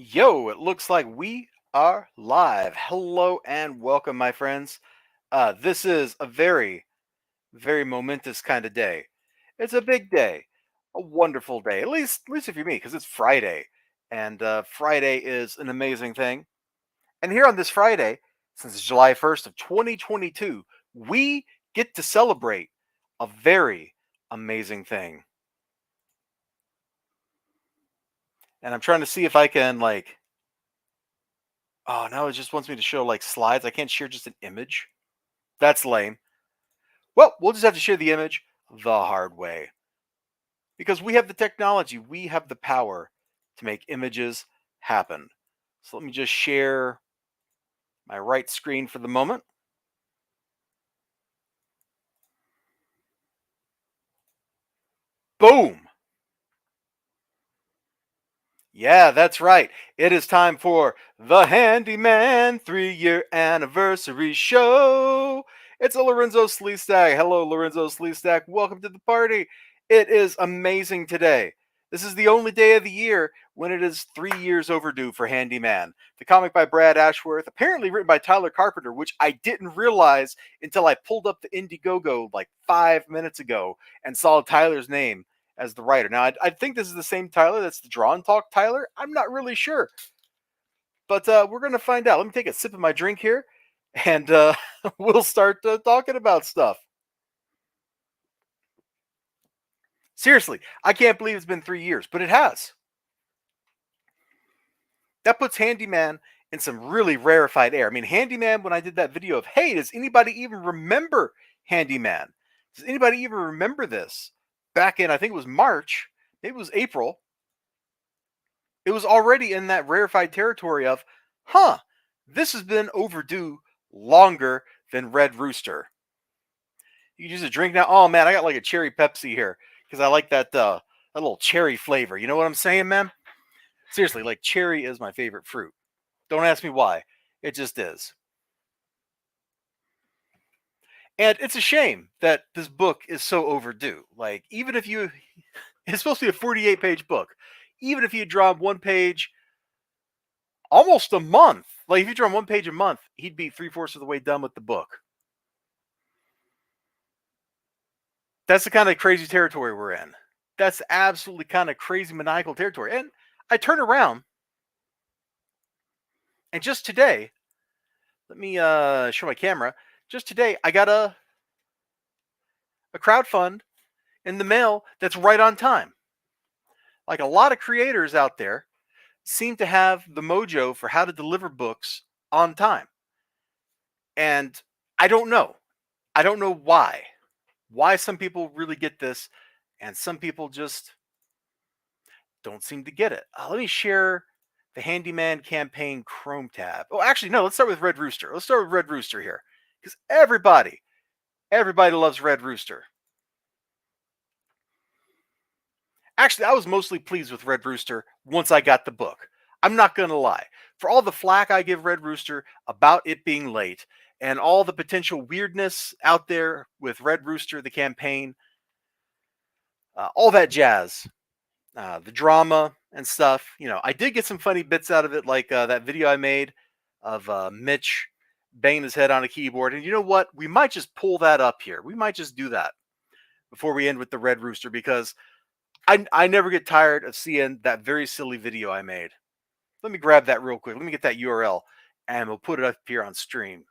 Yo, it looks like we are live. Hello and welcome, my friends. This is a very momentous kind of day. It's a big day, a wonderful day. At least if you're me, because it's Friday, and Friday is an amazing thing. And here on this Friday, since it's July 1st of 2022, we get to celebrate a very amazing thing. And I'm trying to see if I can Oh no, it just wants me to show slides. I can't share just an image. That's lame. Well, we'll just have to share the image the hard way. Because we have the technology, we have the power to make images happen. So let me just share my right screen for the moment. Boom. Yeah, that's right. It is time for the Handyman 3-year anniversary show. It's a Lorenzo Sleestack. Hello, Lorenzo Sleestack. Welcome to the party. It is amazing today. This is the only day of the year when it is 3 years overdue for Handyman. The comic by Brad Ashworth, apparently written by Tyler Carpenter, which I didn't realize until I pulled up the Indiegogo like 5 minutes ago and saw Tyler's name as the writer. Now, I think this is the same Tyler that's the Draw and Talk Tyler. I'm not really sure. But we're going to find out. Let me take a sip of my drink here, and we'll start talking about stuff. Seriously, I can't believe it's been 3 years, but it has. That puts Handyman in some really rarefied air. I mean, Handyman, when I did that video of, hey, does anybody even remember Handyman? Does anybody even remember this? Back in, I think it was March, maybe it was April, it was already in that rarefied territory of, this has been overdue longer than Red Rooster. You can use a drink now. Oh man, I got like a cherry Pepsi here because I like that little cherry flavor. You know what I'm saying, man? Seriously, like cherry is my favorite fruit. Don't ask me why. It just is. And it's a shame that this book is so overdue. Like, even if you, it's supposed to be a 48-page book. Even if you draw one page almost a month, like if you draw one page a month, he'd be 3/4 of the way done with the book. That's the kind of crazy territory we're in. That's absolutely kind of crazy maniacal territory. And I turn around, and just today, let me show my camera. Just today, I got a crowdfund in the mail that's right on time. Like a lot of creators out there seem to have the mojo for how to deliver books on time. And I don't know. I don't know why. Why some people really get this and some people just don't seem to get it. Let me share the Handyman campaign Chrome tab. Oh, actually, no, let's start with Red Rooster. Let's start with Red Rooster here. Because everybody loves Red Rooster. Actually, I was mostly pleased with Red Rooster once I got the book. I'm not going to lie. For all the flack I give Red Rooster about it being late and all the potential weirdness out there with Red Rooster, the campaign, all that jazz, the drama and stuff, I did get some funny bits out of it, like that video I made of Mitch banging his head on a keyboard. And you know what? We might just pull that up here. We might just do that before we end with the Red Rooster, because I never get tired of seeing that very silly video I made. Let me grab that real quick. Let me get that URL and we'll put it up here on stream.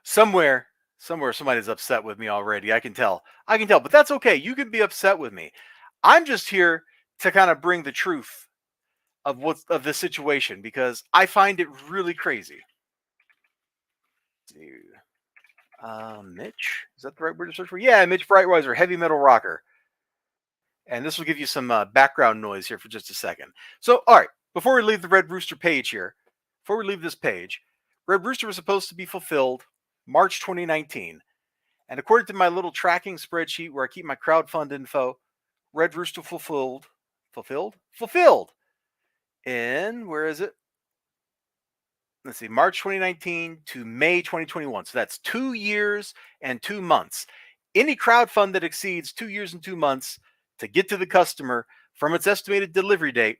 Somewhere somebody's upset with me already. I can tell, but that's okay. You can be upset with me. I'm just here to kind of bring the truth of the situation, because I find it really crazy. Mitch, is that the right word to search for? Yeah, Mitch Brightweiser, heavy metal rocker. And this will give you some background noise here for just a second. So, all right, before we leave the Red Rooster page here, before we leave this page, Red Rooster was supposed to be fulfilled March 2019. And according to my little tracking spreadsheet where I keep my crowdfund info, Red Rooster fulfilled in, where is it? Let's see, March 2019 to May 2021. So that's 2 years and 2 months. Any crowdfund that exceeds 2 years and 2 months to get to the customer from its estimated delivery date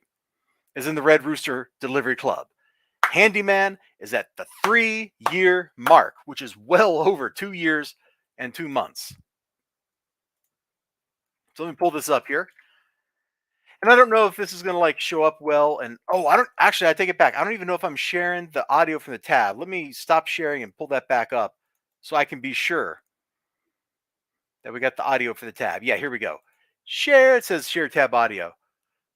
is in the Red Rooster Delivery Club. Handyman is at the 3-year mark, which is well over 2 years and 2 months. So let me pull this up here. And I don't know if this is going to like show up well. And I take it back. I don't even know if I'm sharing the audio from the tab. Let me stop sharing and pull that back up so I can be sure that we got the audio for the tab. Yeah, here we go. Share. It says share tab audio.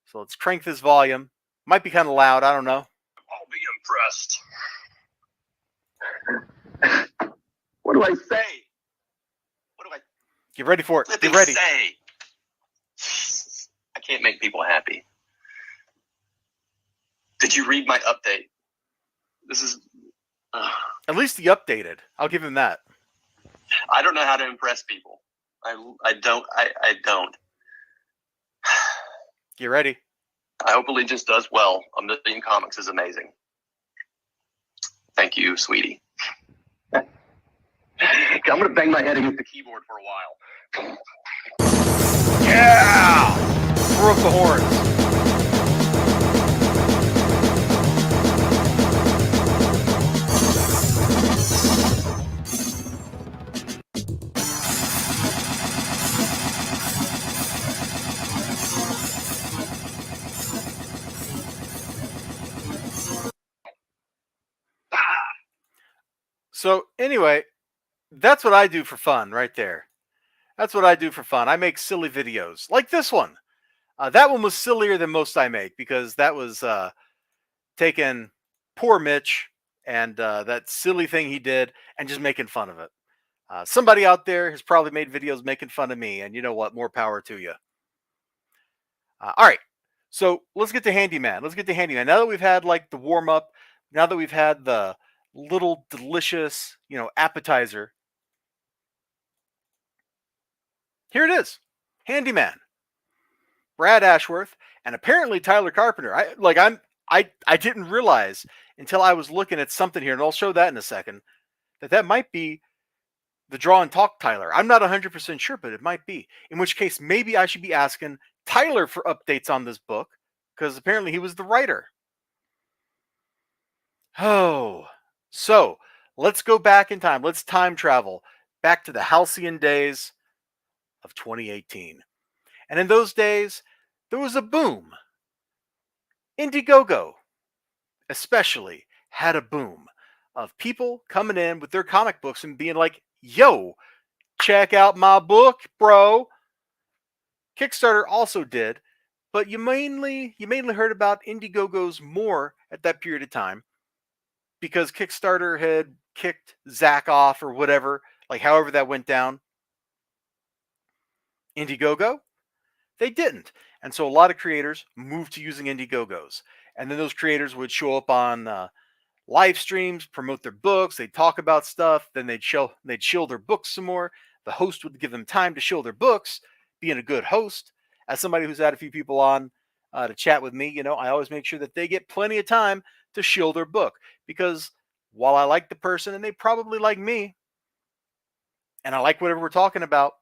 So let's crank this volume. Might be kind of loud. I don't know. I'll be impressed. What do I say? What do I get ready for it? Get ready. Say? I can't make people happy. Did you read my update? This is at least he updated. I'll give him that. I don't know how to impress people. I don't. Get ready. I hope Allegiance does well. A Million Comics is amazing. Thank you, sweetie. I'm going to bang my head against the keyboard for a while. Yeah! Throw up the horns. So anyway, that's what I do for fun right there. That's what I do for fun. I make silly videos like this one. That one was sillier than most I make because that was taking poor Mitch and that silly thing he did and just making fun of it. Somebody out there has probably made videos making fun of me, and you know what? More power to you. All right, so let's get to Handyman. Now that we've had like the warm up, now that we've had the little delicious, appetizer, here it is, Handyman. Brad Ashworth and apparently Tyler Carpenter. I didn't realize until I was looking at something here, and I'll show that in a second, that might be the Draw and Talk Tyler. I'm not 100% sure, but it might be. In which case, maybe I should be asking Tyler for updates on this book, because apparently he was the writer. Oh, so let's go back in time. Let's time travel back to the halcyon days of 2018. And in those days, there was a boom. Indiegogo, especially, had a boom of people coming in with their comic books and being like, yo, check out my book, bro. Kickstarter also did, but you mainly heard about Indiegogo's more at that period of time because Kickstarter had kicked Zach off or whatever, like however that went down. Indiegogo, they didn't. And so a lot of creators moved to using Indiegogos. And then those creators would show up on live streams, promote their books, they'd talk about stuff, then they'd shill their books some more. The host would give them time to shill their books, being a good host. As somebody who's had a few people on to chat with me, I always make sure that they get plenty of time to shill their book. Because while I like the person, and they probably like me, and I like whatever we're talking about,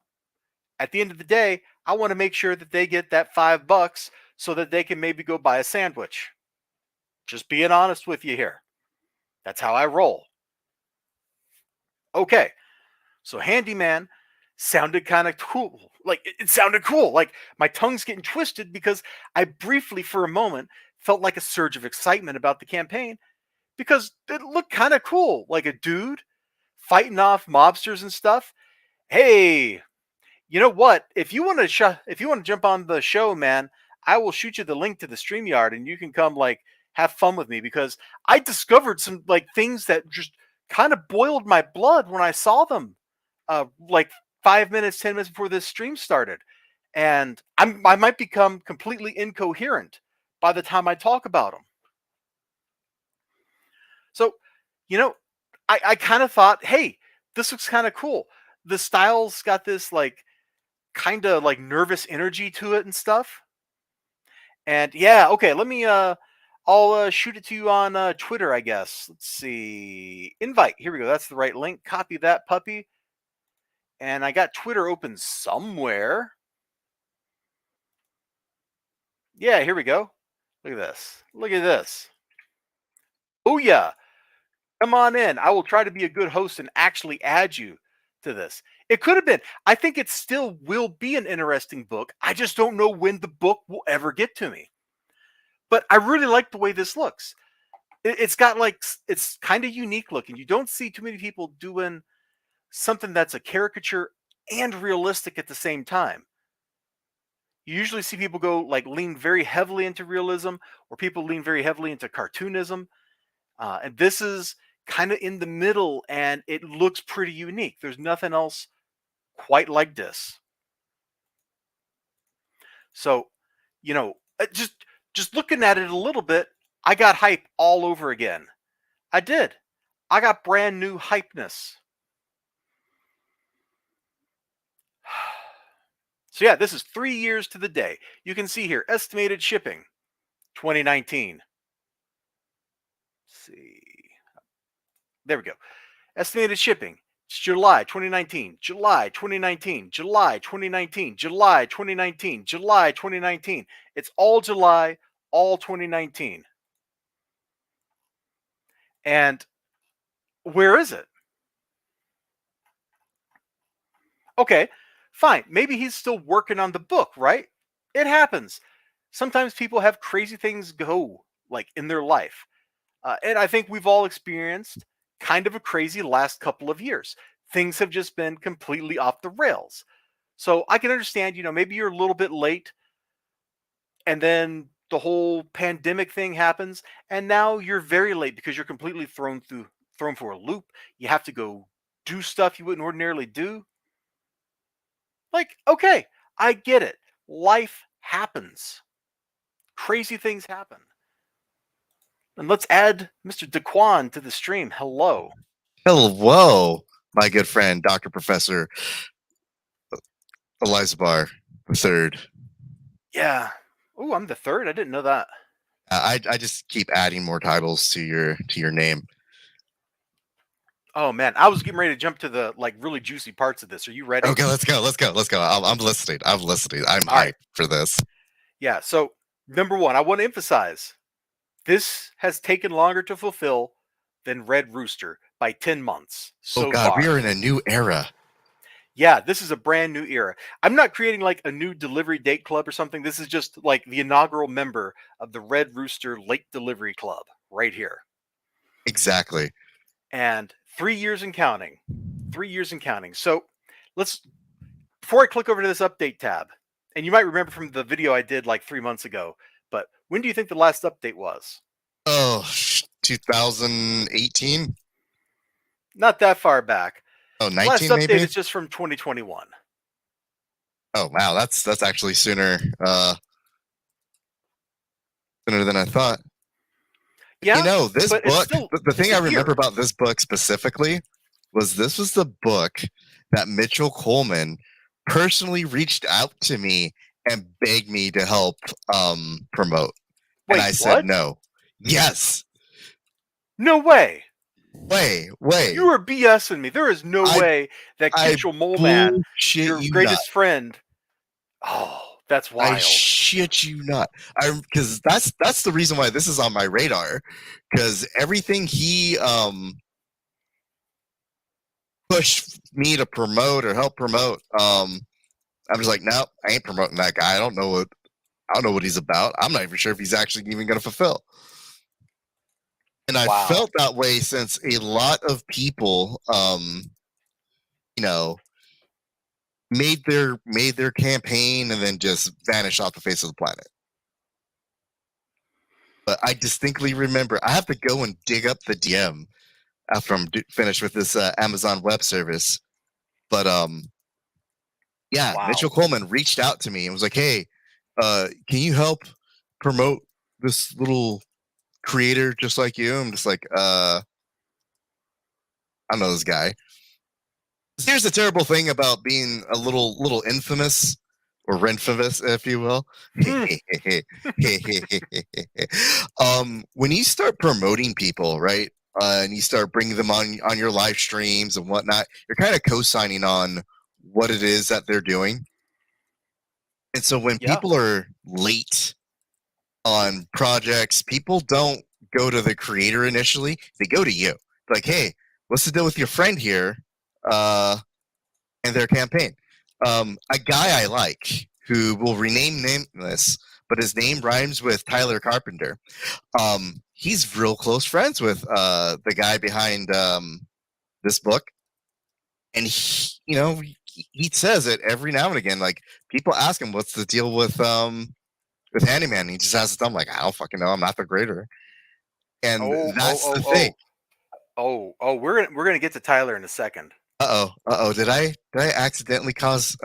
at the end of the day, I want to make sure that they get that $5 so that they can maybe go buy a sandwich. Just being honest with you here. That's how I roll. Okay, so Handyman sounded kind of cool. Like, it sounded cool. Like, my tongue's getting twisted because I briefly, for a moment, felt like a surge of excitement about the campaign because it looked kind of cool. Like a dude fighting off mobsters and stuff. Hey, you know what? If you want to jump on the show, man, I will shoot you the link to the StreamYard and you can come like have fun with me because I discovered some like things that just kind of boiled my blood when I saw them like 5 minutes, 10 minutes before this stream started. And I might become completely incoherent by the time I talk about them. So, I kind of thought, hey, this looks kind of cool. The style's got this like kind of like nervous energy to it and stuff. And yeah, okay, let me I'll shoot it to you on Twitter, I guess. Let's see. Invite. Here we go. That's the right link. Copy that puppy. And I got Twitter open somewhere. Yeah, here we go. Look at this. Look at this. Oh yeah. Come on in. I will try to be a good host and actually add you to this. It could have been. I think it still will be an interesting book. I just don't know when the book will ever get to me. But I really like the way this looks. It's got like, it's kind of unique looking. You don't see too many people doing something that's a caricature and realistic at the same time. You usually see people go like lean very heavily into realism, or people lean very heavily into cartoonism. And this is kind of in the middle, and it looks pretty unique. There's nothing else quite like this. So, you know, just looking at it a little bit, I got hype all over again. I did. I got brand new hypeness. So yeah, this is 3 years to the day. You can see here, estimated shipping, 2019. Let's see. There we go. Estimated shipping. It's July 2019, July 2019, July 2019, July 2019, July 2019. It's all July, all 2019. And where is it? Okay, fine. Maybe he's still working on the book, right? It happens. Sometimes people have crazy things go like in their life. And I think we've all experienced kind of a crazy last couple of years. Things have just been completely off the rails. So I can understand, maybe you're a little bit late, and then the whole pandemic thing happens, and now you're very late because you're completely thrown for a loop. You have to go do stuff you wouldn't ordinarily do. Like, okay, I get it. Life happens. Crazy things happen. And let's add Mr. Daquan to the stream. Hello. Hello, my good friend, Dr. Professor Elizibar the third. Yeah. Oh, I'm the third. I didn't know that. I just keep adding more titles to your name. Oh man, I was getting ready to jump to the like really juicy parts of this. Are you ready? Okay, let's go. I'm listening. I'm All hyped right. for this. Yeah. So number one, I want to emphasize this has taken longer to fulfill than Red Rooster by 10 months so Oh God, far. we are in a new era. Yeah, this is a brand new era. I'm not creating like a new delivery date club or something. This is just like the inaugural member of the Red Rooster Late Delivery Club right here. Exactly. And 3 years and counting. 3 years and counting. So before I click over to this update tab, and you might remember from the video I did like 3 months ago, but when do you think the last update was? Oh, 2018? Not that far back. Oh, 19 last update maybe? is just from 2021. Oh wow, that's actually sooner than I thought. Yeah, this book, still, the thing I remember about this book specifically was this was the book that Mitchell Coleman personally reached out to me and begged me to help promote. Wait, and I said no. Yes. No way. Way. You are BSing me. There is no way that Kitchell Mole Man, your greatest friend. Oh, that's wild. I shit you not. Because that's the reason why this is on my radar. Because everything he pushed me to promote or help promote, I'm just like, no, I ain't promoting that guy. I don't know what he's about. I'm not even sure if he's actually even going to fulfill. And I felt that way since a lot of people, made their campaign and then just vanished off the face of the planet. But I distinctly remember, I have to go and dig up the DM after I'm finished with this Amazon Web Service. But Mitchell Coleman reached out to me and was like, "Hey, can you help promote this little creator just like you?" I'm just like, I don't know this guy. Here's the terrible thing about being a little infamous or renfamous, if you will. When you start promoting people, right, and you start bringing them on your live streams and whatnot, you're kind of co-signing on what it is that they're doing. And so when people are late on projects, people don't go to the creator initially. They go to you. It's like, hey, what's the deal with your friend here and their campaign? A guy I like who will rename nameless, but his name rhymes with Tyler Carpenter. He's real close friends with the guy behind this book. And he says it every now and again. Like, people ask him, what's the deal with Handyman? And he just has it done. Like, I don't fucking know. I'm not the creator. And that's the thing. We're gonna get to Tyler in a second. Did I accidentally cause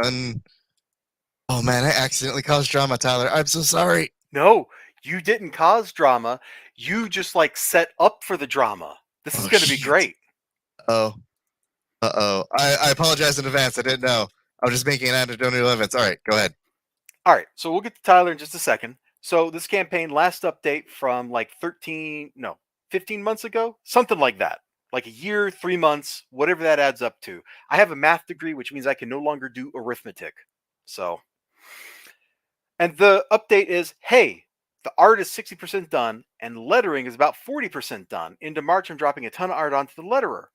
Oh man, I accidentally caused drama, Tyler. I'm so sorry. No, you didn't cause drama. You just like set up for the drama. This is gonna be great. I apologize in advance. I didn't know. I was just making an anecdotal events. All right, go ahead. All right, so we'll get to Tyler in just a second. So this campaign, last update from like 15 months ago, something like that. Like a year, 3 months, whatever that adds up to. I have a math degree, which means I can no longer do arithmetic. So, and the update is, hey, the art is 60% done and lettering is about 40% done. Into March, I'm dropping a ton of art onto the letterer.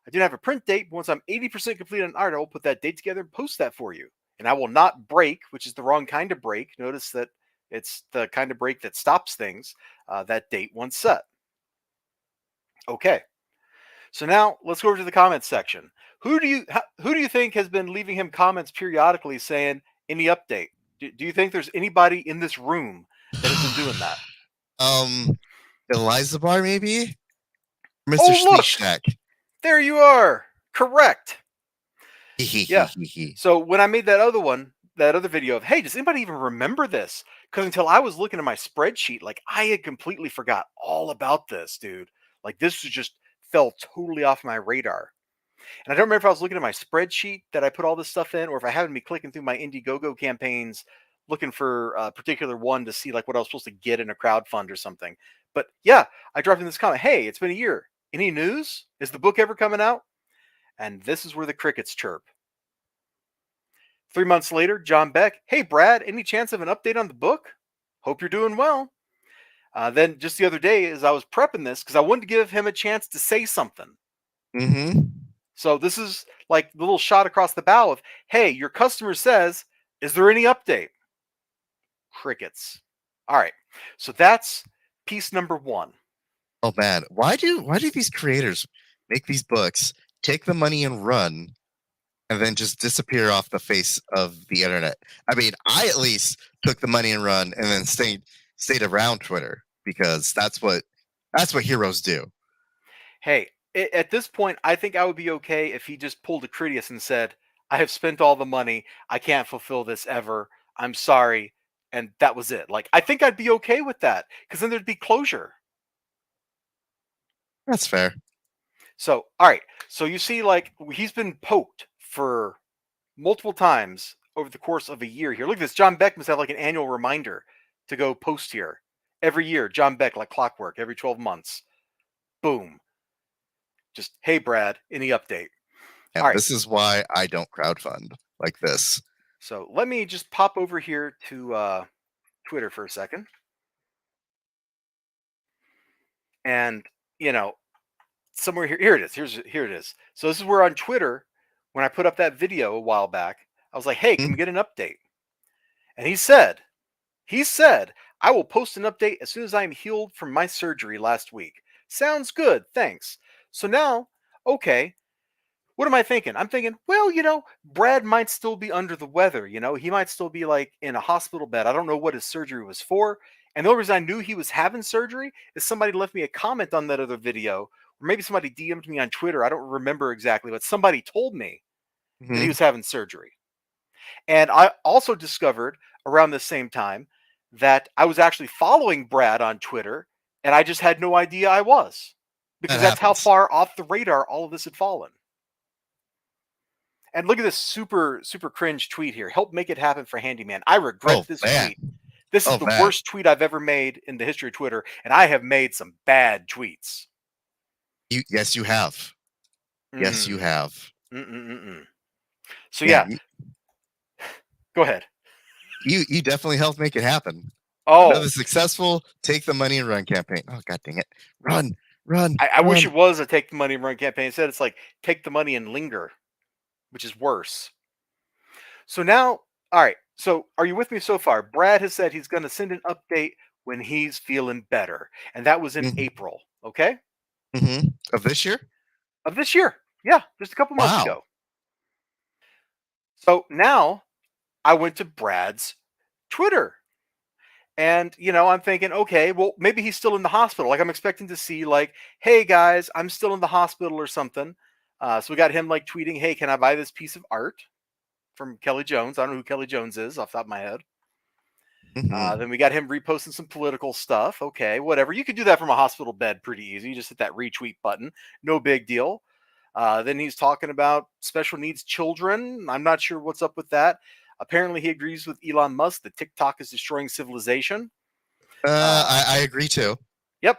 I didn't have a print date, but once I'm 80% complete on art, I will put that date together and post that for you. And I will not break, which is the wrong kind of break. Notice that it's the kind of break that stops things, that date once set. Okay. So now let's go over to the comments section. Who do you think has been leaving him comments periodically saying any update? Do you think there's anybody in this room that has been doing that? Elizibar, maybe? Mr. Oh, look! Schneeshack. There you are. Correct. Yeah. So when I made that other video of, hey, does anybody even remember this? Because until I was looking at my spreadsheet, like I had completely forgot all about this, dude. Like this was just fell totally off my radar. And I don't remember if I was looking at my spreadsheet that I put all this stuff in, or if I happened to be clicking through my Indiegogo campaigns looking for a particular one to see like what I was supposed to get in a crowdfund or something. But yeah, I dropped in this comment, hey, it's been a year. Any news? Is the book ever coming out? And this is where the crickets chirp. 3 months later, John Beck, hey, Brad, any chance of an update on the book? Hope you're doing well. Then just the other day, as I was prepping this, because I wanted to give him a chance to say something. Mm-hmm. So this is like the little shot across the bow of, hey, your customer says, is there any update? Crickets. All right. So that's piece number one. Oh man, why do these creators make these books, take the money and run, and then just disappear off the face of the internet? I mean, I at least took the money and run, and then stayed around Twitter, because that's what heroes do. Hey, at this point, I think I would be okay if he just pulled a Critias and said, I have spent all the money. I can't fulfill this ever. I'm sorry. And that was it. Like, I think I'd be okay with that, because then there'd be closure. That's fair. So, all right. So you see, like, he's been poked for multiple times over the course of a year here. Look at this. John Beck must have like an annual reminder to go post here. Every year, John Beck, like clockwork, every 12 months. Boom. Just, hey, Brad, any update? And this is why I don't crowdfund like this. So let me just pop over here to Twitter for a second. And, somewhere here it is. Here it is. So this is where on Twitter, when I put up that video a while back, I was like, hey, can we get an update? And he said, I will post an update as soon as I am healed from my surgery last week. Sounds good. Thanks. So now, okay, what am I thinking? I'm thinking, well, Brad might still be under the weather. He might still be like in a hospital bed. I don't know what his surgery was for. And the only reason I knew he was having surgery is somebody left me a comment on that other video, or maybe somebody DM'd me on Twitter. I don't remember exactly, but somebody told me that he was having surgery. And I also discovered around the same time that I was actually following Brad on Twitter, and I just had no idea I was, because that's how far off the radar all of this had fallen. And look at this super, super cringe tweet here. Help make it happen for Handyman. I regret this tweet. This is the worst tweet I've ever made in the history of Twitter, and I have made some bad tweets. Yes, you have. Yes, you have. So yeah, go ahead. You definitely helped make it happen. Oh, Another successful take the money and run campaign. Oh, god dang it. Run. I wish Run. it was a take the money and run campaign. Instead, it's like take the money and linger, which is worse. So now, all right. So are you with me so far? Brad has said he's going to send an update when he's feeling better, and that was in April. Okay, Of this year? of this year. Yeah, just a couple months Wow. ago. So now I went to Brad's Twitter. And I'm thinking, okay, well, maybe he's still in the hospital. Like I'm expecting to see, like, hey guys, I'm still in the hospital or something. So we got him like tweeting, hey, can I buy this piece of art from Kelly Jones? I don't know who Kelly Jones is off the top of my head. Then we got him reposting some political stuff. Okay, whatever. You can do that from a hospital bed pretty easy. You just hit that retweet button. No big deal. Then he's talking about special needs children. I'm not sure what's up with that. Apparently, he agrees with Elon Musk that TikTok is destroying civilization. I agree too. Yep.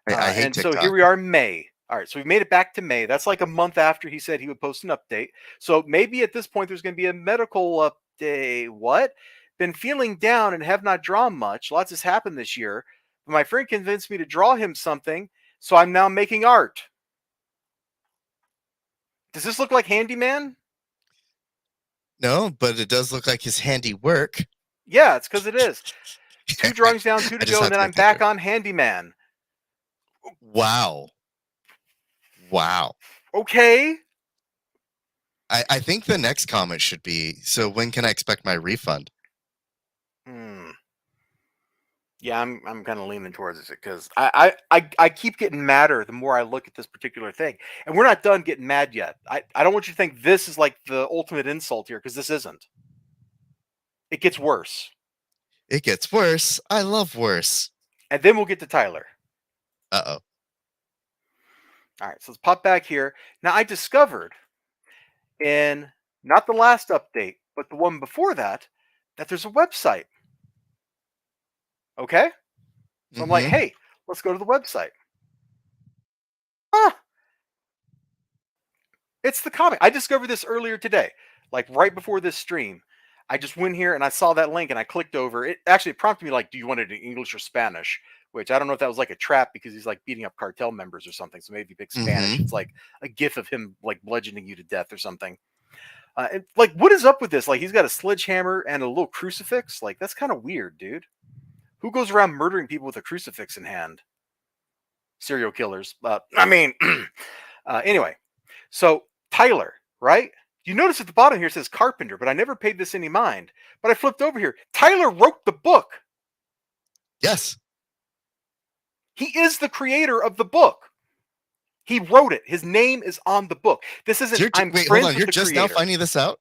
I hate and TikTok. so here we are in May. All right, so we've made it back to May. That's like a month after he said he would post an update. So maybe at this point there's going to be a medical update. What? Been feeling down and have not drawn much. Lots has happened this year. But my friend convinced me to draw him something, so I'm now making art. Does this look like Handyman? No, but it does look like his handiwork. Yeah, it's because it is. 2 drawings down, 2 to go, and then I'm back on Handyman. Wow. Okay. I think the next comment should be, so when can I expect my refund? Yeah, I'm kind of leaning towards it because I keep getting madder the more I look at this particular thing. And we're not done getting mad yet. I don't want you to think this is like the ultimate insult here, because this isn't. It gets worse. It gets worse. I love worse. And then we'll get to Tyler. Uh-oh. All right, so let's pop back here. Now, I discovered in not the last update, but the one before that there's a website. Okay? So I'm like, hey, let's go to the website. It's the comic. I discovered this earlier today, like right before this stream. I just went here and I saw that link and I clicked over. It actually prompted me like, do you want it in English or Spanish? Which I don't know if that was like a trap because he's like beating up cartel members or something. So maybe if you pick Spanish, it's like a gif of him like bludgeoning you to death or something. And like, what is up with this? Like, he's got a sledgehammer and a little crucifix. Like, that's kind of weird, dude. Who goes around murdering people with a crucifix in hand? Serial killers. Anyway, so Tyler, right? You notice at the bottom here it says Carpenter, but I never paid this any mind. But I flipped over here. Tyler wrote the book. Yes. He is the creator of the book. He wrote it. His name is on the book. This isn't. Wait, hold on. You're just now finding this out?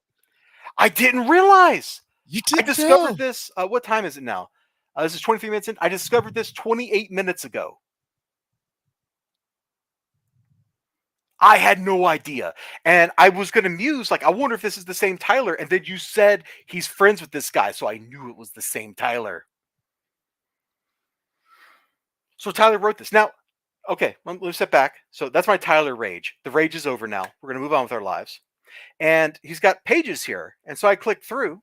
I didn't realize. You did. I discovered this. What time is it now? This is 23 minutes in. I discovered this 28 minutes ago. I had no idea. And I was going to muse, like, I wonder if this is the same Tyler. And then you said he's friends with this guy. So I knew it was the same Tyler. So Tyler wrote this. Now, okay, let's step back. So that's my Tyler rage. The rage is over now. We're going to move on with our lives. And he's got pages here. And so I clicked through.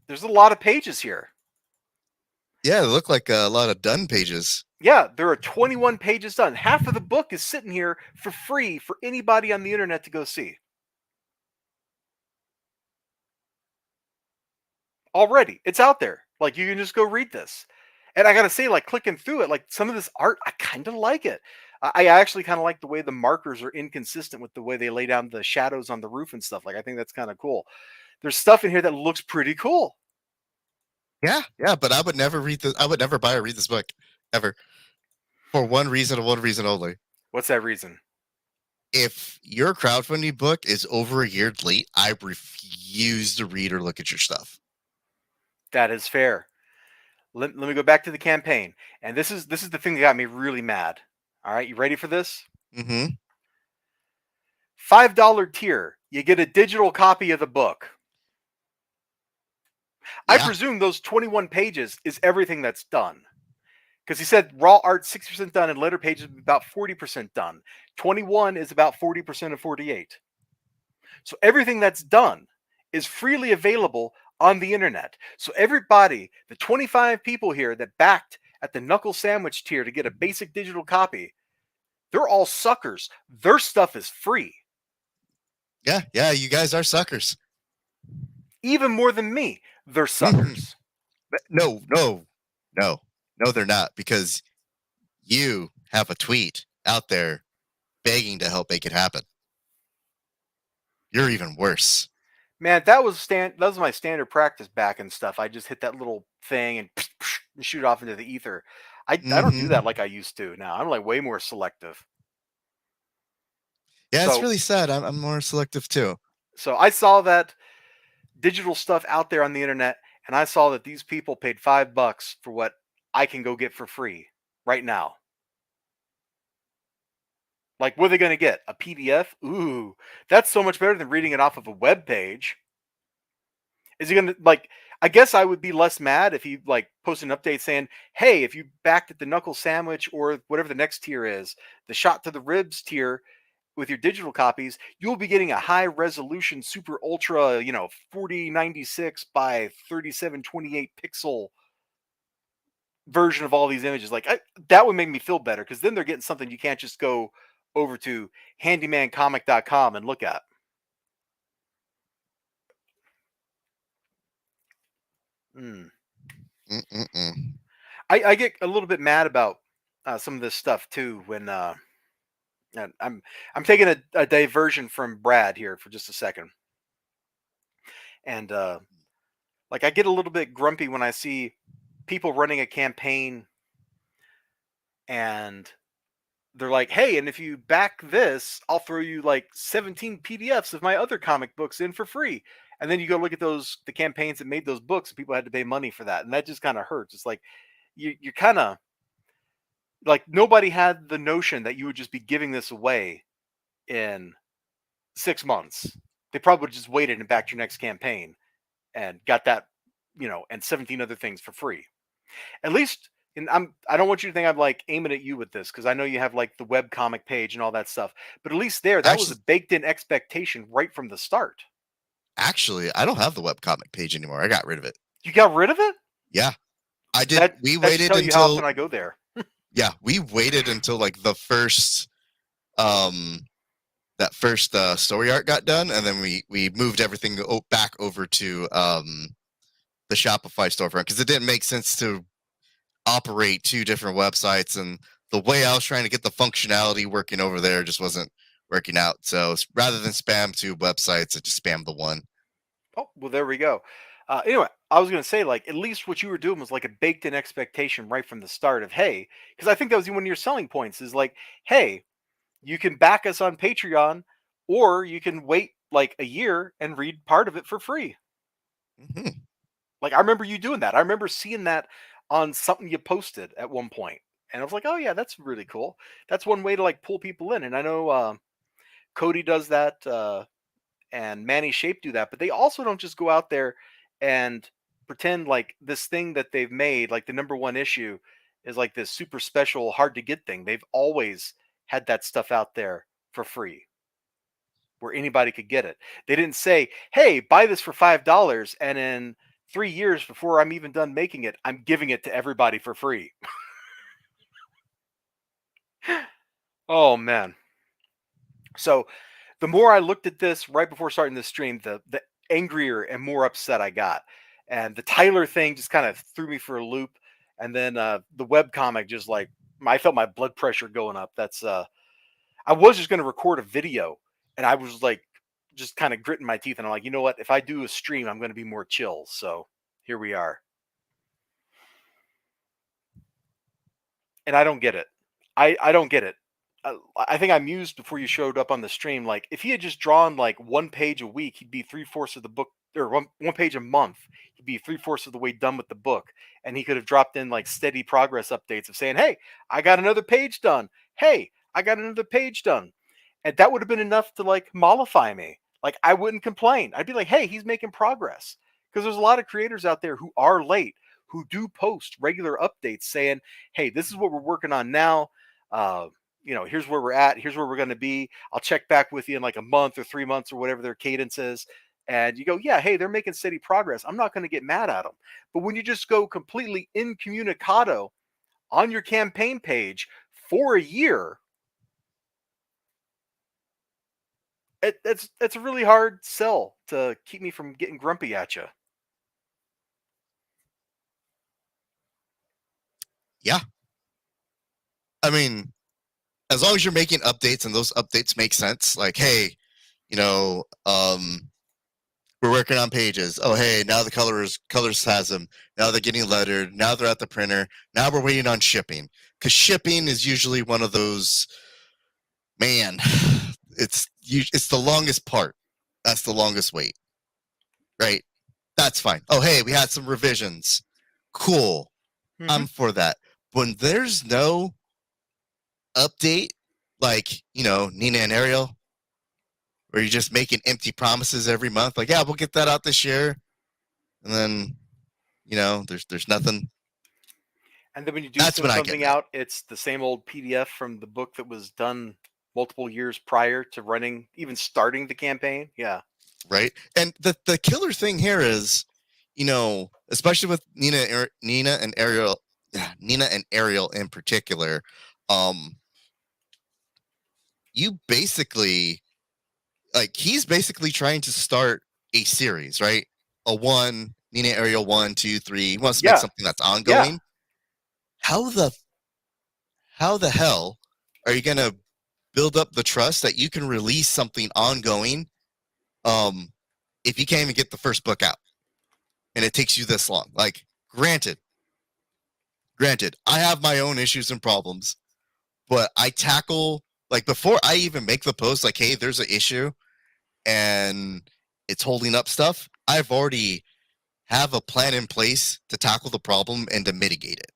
There's a lot of pages here. Yeah, they look like a lot of done pages. Yeah, there are 21 pages done. Half of the book is sitting here for free for anybody on the internet to go see. Already, it's out there. Like, you can just go read this. And I got to say, like, clicking through it, like, some of this art, I kind of like it. I actually kind of like the way the markers are inconsistent with the way they lay down the shadows on the roof and stuff. Like, I think that's kind of cool. There's stuff in here that looks pretty cool. Yeah, but I would never read this. I would never buy or read this book, ever. For one reason and one reason only. What's that reason? If your crowdfunding book is over a year late, I refuse to read or look at your stuff. That is fair. Let me go back to the campaign. And this is the thing that got me really mad. All right, you ready for this? Mm-hmm. $5 tier. You get a digital copy of the book. Yeah. I presume those 21 pages is everything that's done. Because he said raw art 60% done and letter pages about 40% done. 21 is about 40% of 48. So everything that's done is freely available on the internet. So everybody, the 25 people here that backed at the knuckle sandwich tier to get a basic digital copy, they're all suckers. Their stuff is free. Yeah, you guys are suckers. Even more than me, they're suckers. No, they're not, because you have a tweet out there begging to help make it happen. You're even worse. Man, that was my standard practice back and stuff. I just hit that little thing and shoot off into the ether. I don't do that like I used to now. I'm like way more selective. Yeah, it's really sad. I'm more selective too. So I saw that digital stuff out there on the internet, and I saw that these people paid $5 for what I can go get for free right now. Like, what are they going to get? A PDF? Ooh, that's so much better than reading it off of a web page. Is he going to, like, I guess I would be less mad if he, like, posted an update saying, hey, if you backed at the knuckle sandwich or whatever the next tier is, the shot to the ribs tier with your digital copies, you'll be getting a high resolution, super ultra, 4096 by 3728 pixel version of all these images. Like, that would make me feel better, because then they're getting something you can't just go over to handymancomic.com and look at. I get a little bit mad about some of this stuff too when and I'm taking a diversion from Brad here for just a second, and like I get a little bit grumpy when I see people running a campaign and they're like, hey, and if you back this, I'll throw you like 17 PDFs of my other comic books in for free. And then you go look at the campaigns that made those books, and people had to pay money for that. And that just kind of hurts. It's like you're kind of like, nobody had the notion that you would just be giving this away in 6 months. They probably would have just waited and backed your next campaign and got that, and 17 other things for free. At least, and I don't want you to think I'm like aiming at you with this, because I know you have like the webcomic page and all that stuff. But at least that was a baked in expectation right from the start. Actually, I don't have the webcomic page anymore. I got rid of it. You got rid of it? Yeah, I did. We waited tell until you how often I go there. Yeah, we waited until like the first that first story arc got done, and then we moved everything back over to the Shopify storefront, because it didn't make sense to operate two different websites, and the way I was trying to get the functionality working over there just wasn't working out. So rather than spam two websites, I just spammed the one. Oh, well, there we go. Anyway, I was going to say, like, at least what you were doing was like a baked in expectation right from the start of, hey, because I think that was one of your selling points, is like, hey, you can back us on Patreon, or you can wait like a year and read part of it for free. Mm-hmm. Like, I remember you doing that. I remember seeing that on something you posted at one point, and I was like, oh yeah, that's really cool. That's one way to like pull people in. And I know Cody does that, and Manny Shape do that, but they also don't just go out there and pretend like this thing that they've made, like the #1 issue, is like this super special, hard to get thing. They've always had that stuff out there for free, where anybody could get it. They didn't say, hey, buy this for $5, and in 3 years before I'm even done making it, I'm giving it to everybody for free. Oh man. So the more I looked at this right before starting the stream, the angrier and more upset I got. And the Tyler thing just kind of threw me for a loop. And then the webcomic, just like, I felt my blood pressure going up. That's I was just going to record a video, and I was like just kind of gritting my teeth, and I'm like, you know what? If I do a stream, I'm going to be more chill. So here we are. And I don't get it. I don't get it. I think I mused before you showed up on the stream. Like, if he had just drawn like 1 page a week, he'd be 3/4 of the book, or one page a month. He'd be 3/4 of the way done with the book, and he could have dropped in like steady progress updates of saying, "Hey, I got another page done. Hey, I got another page done," and that would have been enough to like mollify me. Like, I wouldn't complain. I'd be like, "Hey, he's making progress," because there's a lot of creators out there who are late, who do post regular updates saying, "Hey, this is what we're working on now. Here's where we're at. Here's where we're going to be. I'll check back with you in like a month or 3 months or whatever their cadence is." and you go, yeah, hey, they're making steady progress. I'm not going to get mad at them. But when you just go completely incommunicado on your campaign page for a year, it's a really hard sell to keep me from getting grumpy at you. Yeah. I mean, as long as you're making updates and those updates make sense, like, hey, you know, we're working on pages. Oh, hey, now the colors has them. Now they're getting lettered. Now they're at the printer. Now we're waiting on shipping, because shipping is usually one of those. Man, it's the longest part. That's the longest wait, right? That's fine. Oh, hey, we had some revisions. Cool. I'm for that. When there's no update, like, Nina and Ariel, where you're just making empty promises every month, like, yeah, we'll get that out this year, and then there's nothing. And then when you do That's send when I get something mad. out, it's the same old PDF from the book that was done multiple years prior to even starting the campaign. Yeah. Right. And the killer thing here is, especially with Nina and Ariel, Nina and Ariel in particular, you basically, like, he's basically trying to start a series, right? Nina Ariel 1, 2, 3. He wants to make Yeah. something that's Yeah. ongoing. How the hell are you gonna build up the trust that you can release something ongoing, if you can't even get the first book out and it takes you this long? Like, granted, I have my own issues and problems, but I tackle, like, before I even make the post, like, hey, there's an issue and it's holding up stuff, I've already have a plan in place to tackle the problem and to mitigate it.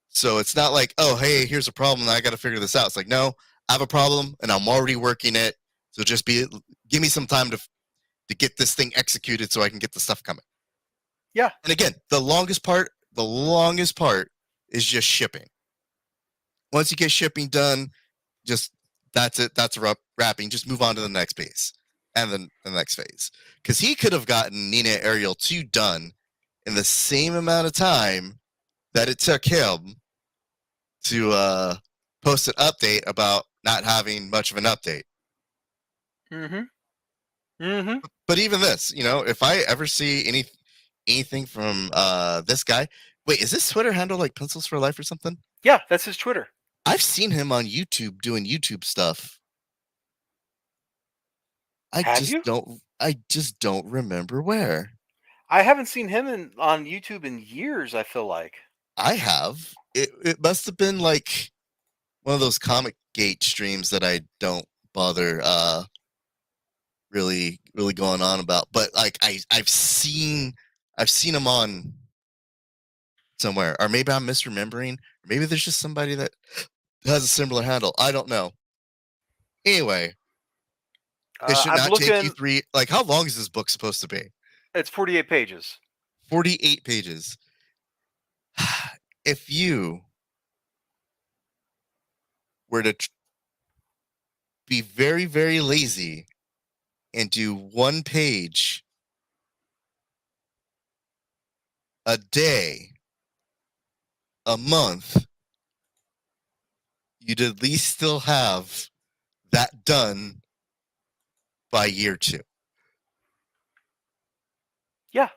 So it's not like, oh, hey, here's a problem and I got to figure this out. It's like, no, I have a problem and I'm already working it. So give me some time to get this thing executed so I can get the stuff coming. Yeah. And again, the longest part is just shipping. Once you get shipping done, just that's it. That's wrapping. Just move on to the next phase and then the next phase. Because he could have gotten Nina Ariel 2 done in the same amount of time that it took him to post an update about not having much of an update. But even this, if I ever see anything from this guy, wait, is this Twitter handle like Pencils for Life or something? Yeah, that's his Twitter. I've seen him on YouTube doing YouTube stuff. I just don't remember where. I haven't seen him on YouTube in years, I feel like. I have. It must have been like one of those Comic Gate streams that I don't bother really going on about. But like I've seen him on somewhere. Or maybe I'm misremembering. Or maybe there's just somebody that has a similar handle. I don't know. Anyway, it should not take you 3. Like, how long is this book supposed to be? It's 48 pages. 48 pages. If you were to be very, very lazy and do 1 page a day, a month, you'd at least still have that done by year 2. Yeah.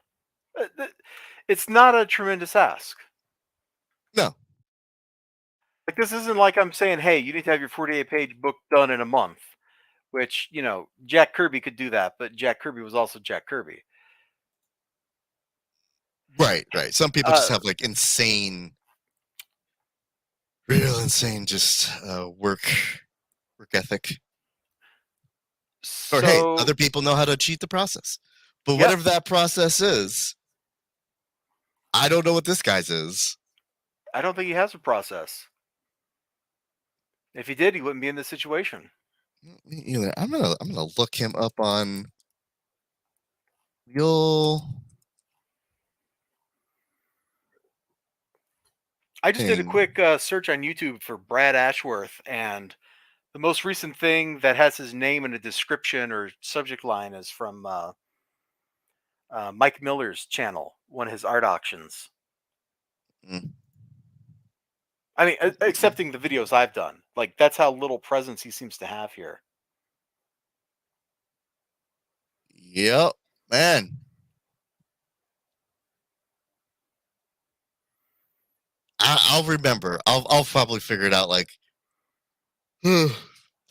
It's not a tremendous ask. No. Like, this isn't like I'm saying, hey, you need to have your 48-page book done in a month, which, Jack Kirby could do that, but Jack Kirby was also Jack Kirby. Right. Some people just have like real insane just work ethic. Or hey, other people know how to cheat the process. But whatever that process is, I don't know what this guy's is. I don't think he has a process. If he did, he wouldn't be in this situation. I'm gonna look him up on real. I just did a quick search on YouTube for Brad Ashworth, and The most recent thing that has his name in a description or subject line is from Mike Miller's channel, one of his art auctions. Mm. I mean, accepting the videos I've done. Like, that's how little presence he seems to have here. Yep, man. I'll remember. I'll probably figure it out like the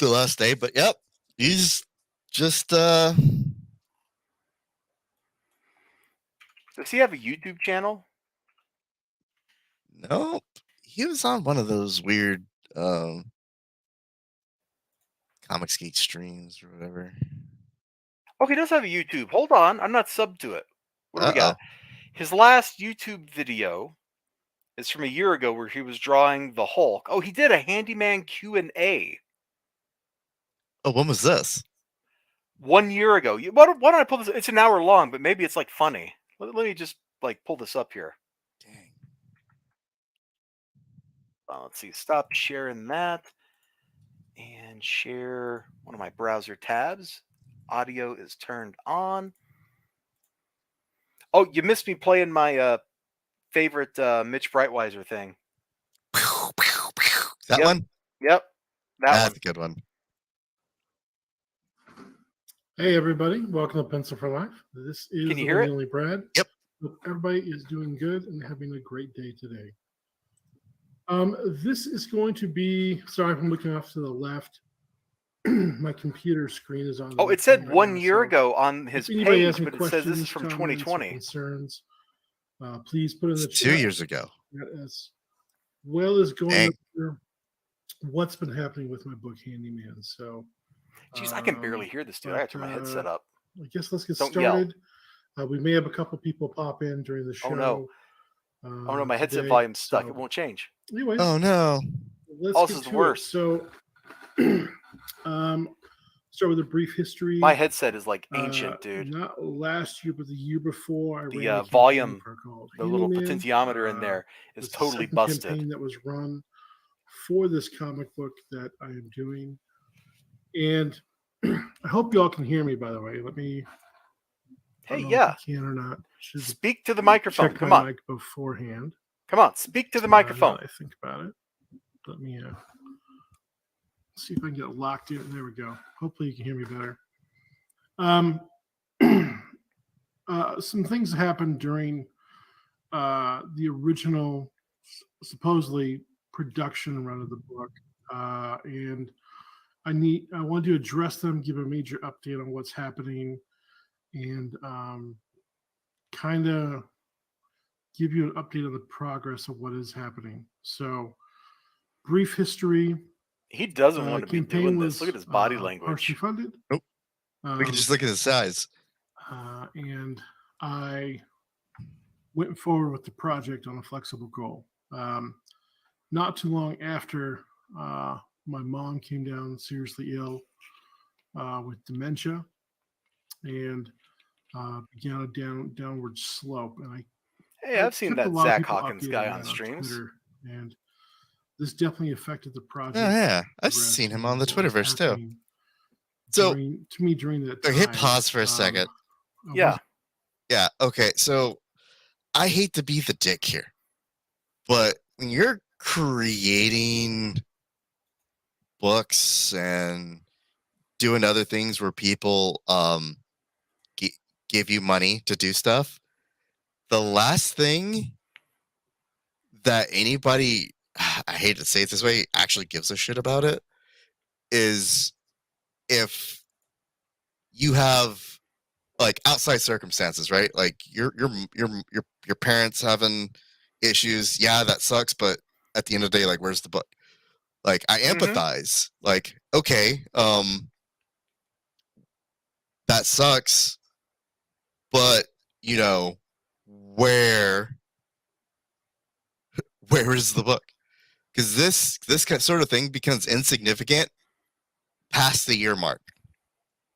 last day. But yep, he's just Does he have a YouTube channel? nope. He was on one of those weird Comics Geek streams or whatever. Oh, he does have a YouTube. Hold on, I'm not subbed to it. What do we Uh-oh. got? His last YouTube video is from a year ago where he was drawing the Hulk. Oh, he did a Handyman Q&A Oh, when was this? 1 year ago. Why don't I pull this? It's an hour long, but maybe it's like funny. Let me just like pull this up here. Dang. Let's see. Stop sharing that and share one of my browser tabs. Audio is turned on. Oh, you missed me playing my favorite Mitch Breitweiser thing. That Yep. one? Yep. That's a good one. Hey everybody, welcome to Pencil for Life. This is Can you the hear one it? and only Brad. Yep. Hope everybody is doing good and having a great day today. This is going to be, sorry if I'm looking off to the left. My computer screen is on. Oh, it said 1 year ago on his if anybody has page, any but it says this is questions, from comments, or 2020. concerns, please put in the It's chat. 2 years ago. As well as going Dang. over what's been happening with my book Handyman. So, Jeez, I can barely hear this, dude. I got to turn my headset up. I guess let's get Don't yell. started. We may have a couple people pop in during the show. Oh no! Oh no, my headset today. volume's stuck. So, It won't change. anyways, Oh no. let's Oh, get this is to worse. it. So, start with a brief history. My headset is like ancient, dude. Not last year, but the year before, I ran a The campaign volume, called the little Handyman. potentiometer in there It's is the totally second busted. campaign that was run for this comic book that I am doing, and I hope you all can hear me. By the way, let me. I Hey, don't know yeah. if you can or not. Should Speak to the microphone. check Come my on. mic beforehand. Come on. Speak to the Now microphone. that I think about it. Let me see if I can get it locked in. There we go. Hopefully you can hear me better. Some things happened during the original, supposedly production run of the book, and I want to address them, give a major update on what's happening, and kind of give you an update on the progress of what is happening. So, brief history. He doesn't want to be Campaign doing was this. Look at his body partially language. funded. Nope. We can just look at his size. And I went forward with the project on a flexible goal. Not too long after my mom came down seriously ill with dementia and began a downward slope. And Hey, I've seen kept a that lot of Zach people Hawkins updated guy on on that streams. Twitter, and this definitely affected the project. Oh yeah, I've progress seen him and on the what was Twitterverse too. happening So during that time. hit pause for a second. Yeah. Yeah. Okay. So I hate to be the dick here, but when you're creating books and doing other things where people give you money to do stuff, the last thing that anybody, I hate to say it this way, actually gives a shit about it is if you have like outside circumstances, right? Like your parents having issues. Yeah, that sucks. But at the end of the day, like, where's the book? Like, I empathize. Like, okay, that sucks. But you know, where is the book? Because this sort of thing becomes insignificant past the year mark.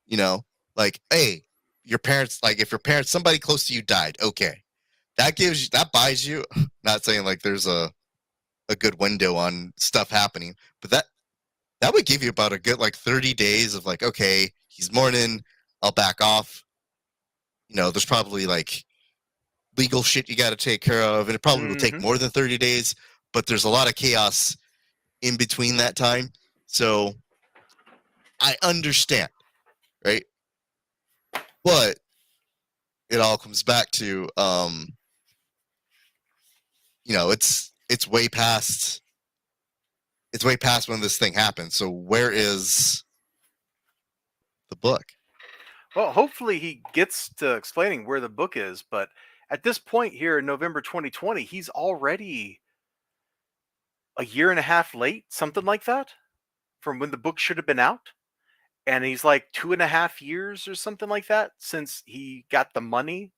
You know, like, hey, your parents, like, if your parents, somebody close to you died, okay, that buys you. Not saying like there's a good window on stuff happening, but that would give you about a good like 30 days of like, okay, he's mourning, I'll back off. You know, there's probably like legal shit you got to take care of, and it probably will take more than 30 days, but there's a lot of chaos in between that time. So I understand, right? But it all comes back to, you know, it's way past when this thing happened. So where is the book? Well, hopefully he gets to explaining where the book is, but at this point here in November 2020, he's already a year and a half late, something like that, from when the book should have been out. And he's like 2.5 years or something like that since he got the money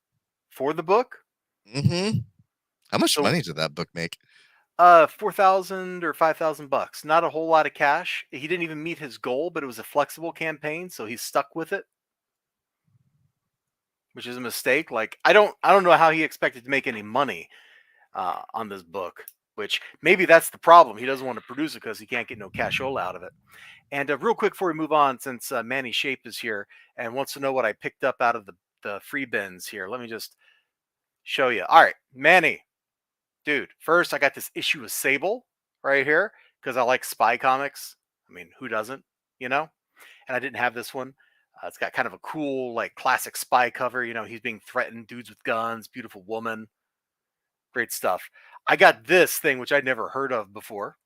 for the book. Mm-hmm. How much So- money did that book make? 4,000 or $5,000. Not a whole lot of cash. He didn't even meet his goal, but it was a flexible campaign, so he's stuck with it, which is a mistake. Like I don't know how he expected to make any money on this book, which maybe that's the problem. He doesn't want to produce it because he can't get no cashola out of it. And real quick before we move on, since Manny Shape is here and wants to know what I picked up out of the free bins here, let me just show you. All right, Manny, dude, first I got this issue of Sable right here because I like spy comics. I mean, who doesn't, you know? And I didn't have this one. It's got kind of a cool, like, classic spy cover. You know, he's being threatened, dudes with guns, beautiful woman. Great stuff. I got this thing, which I'd never heard of before.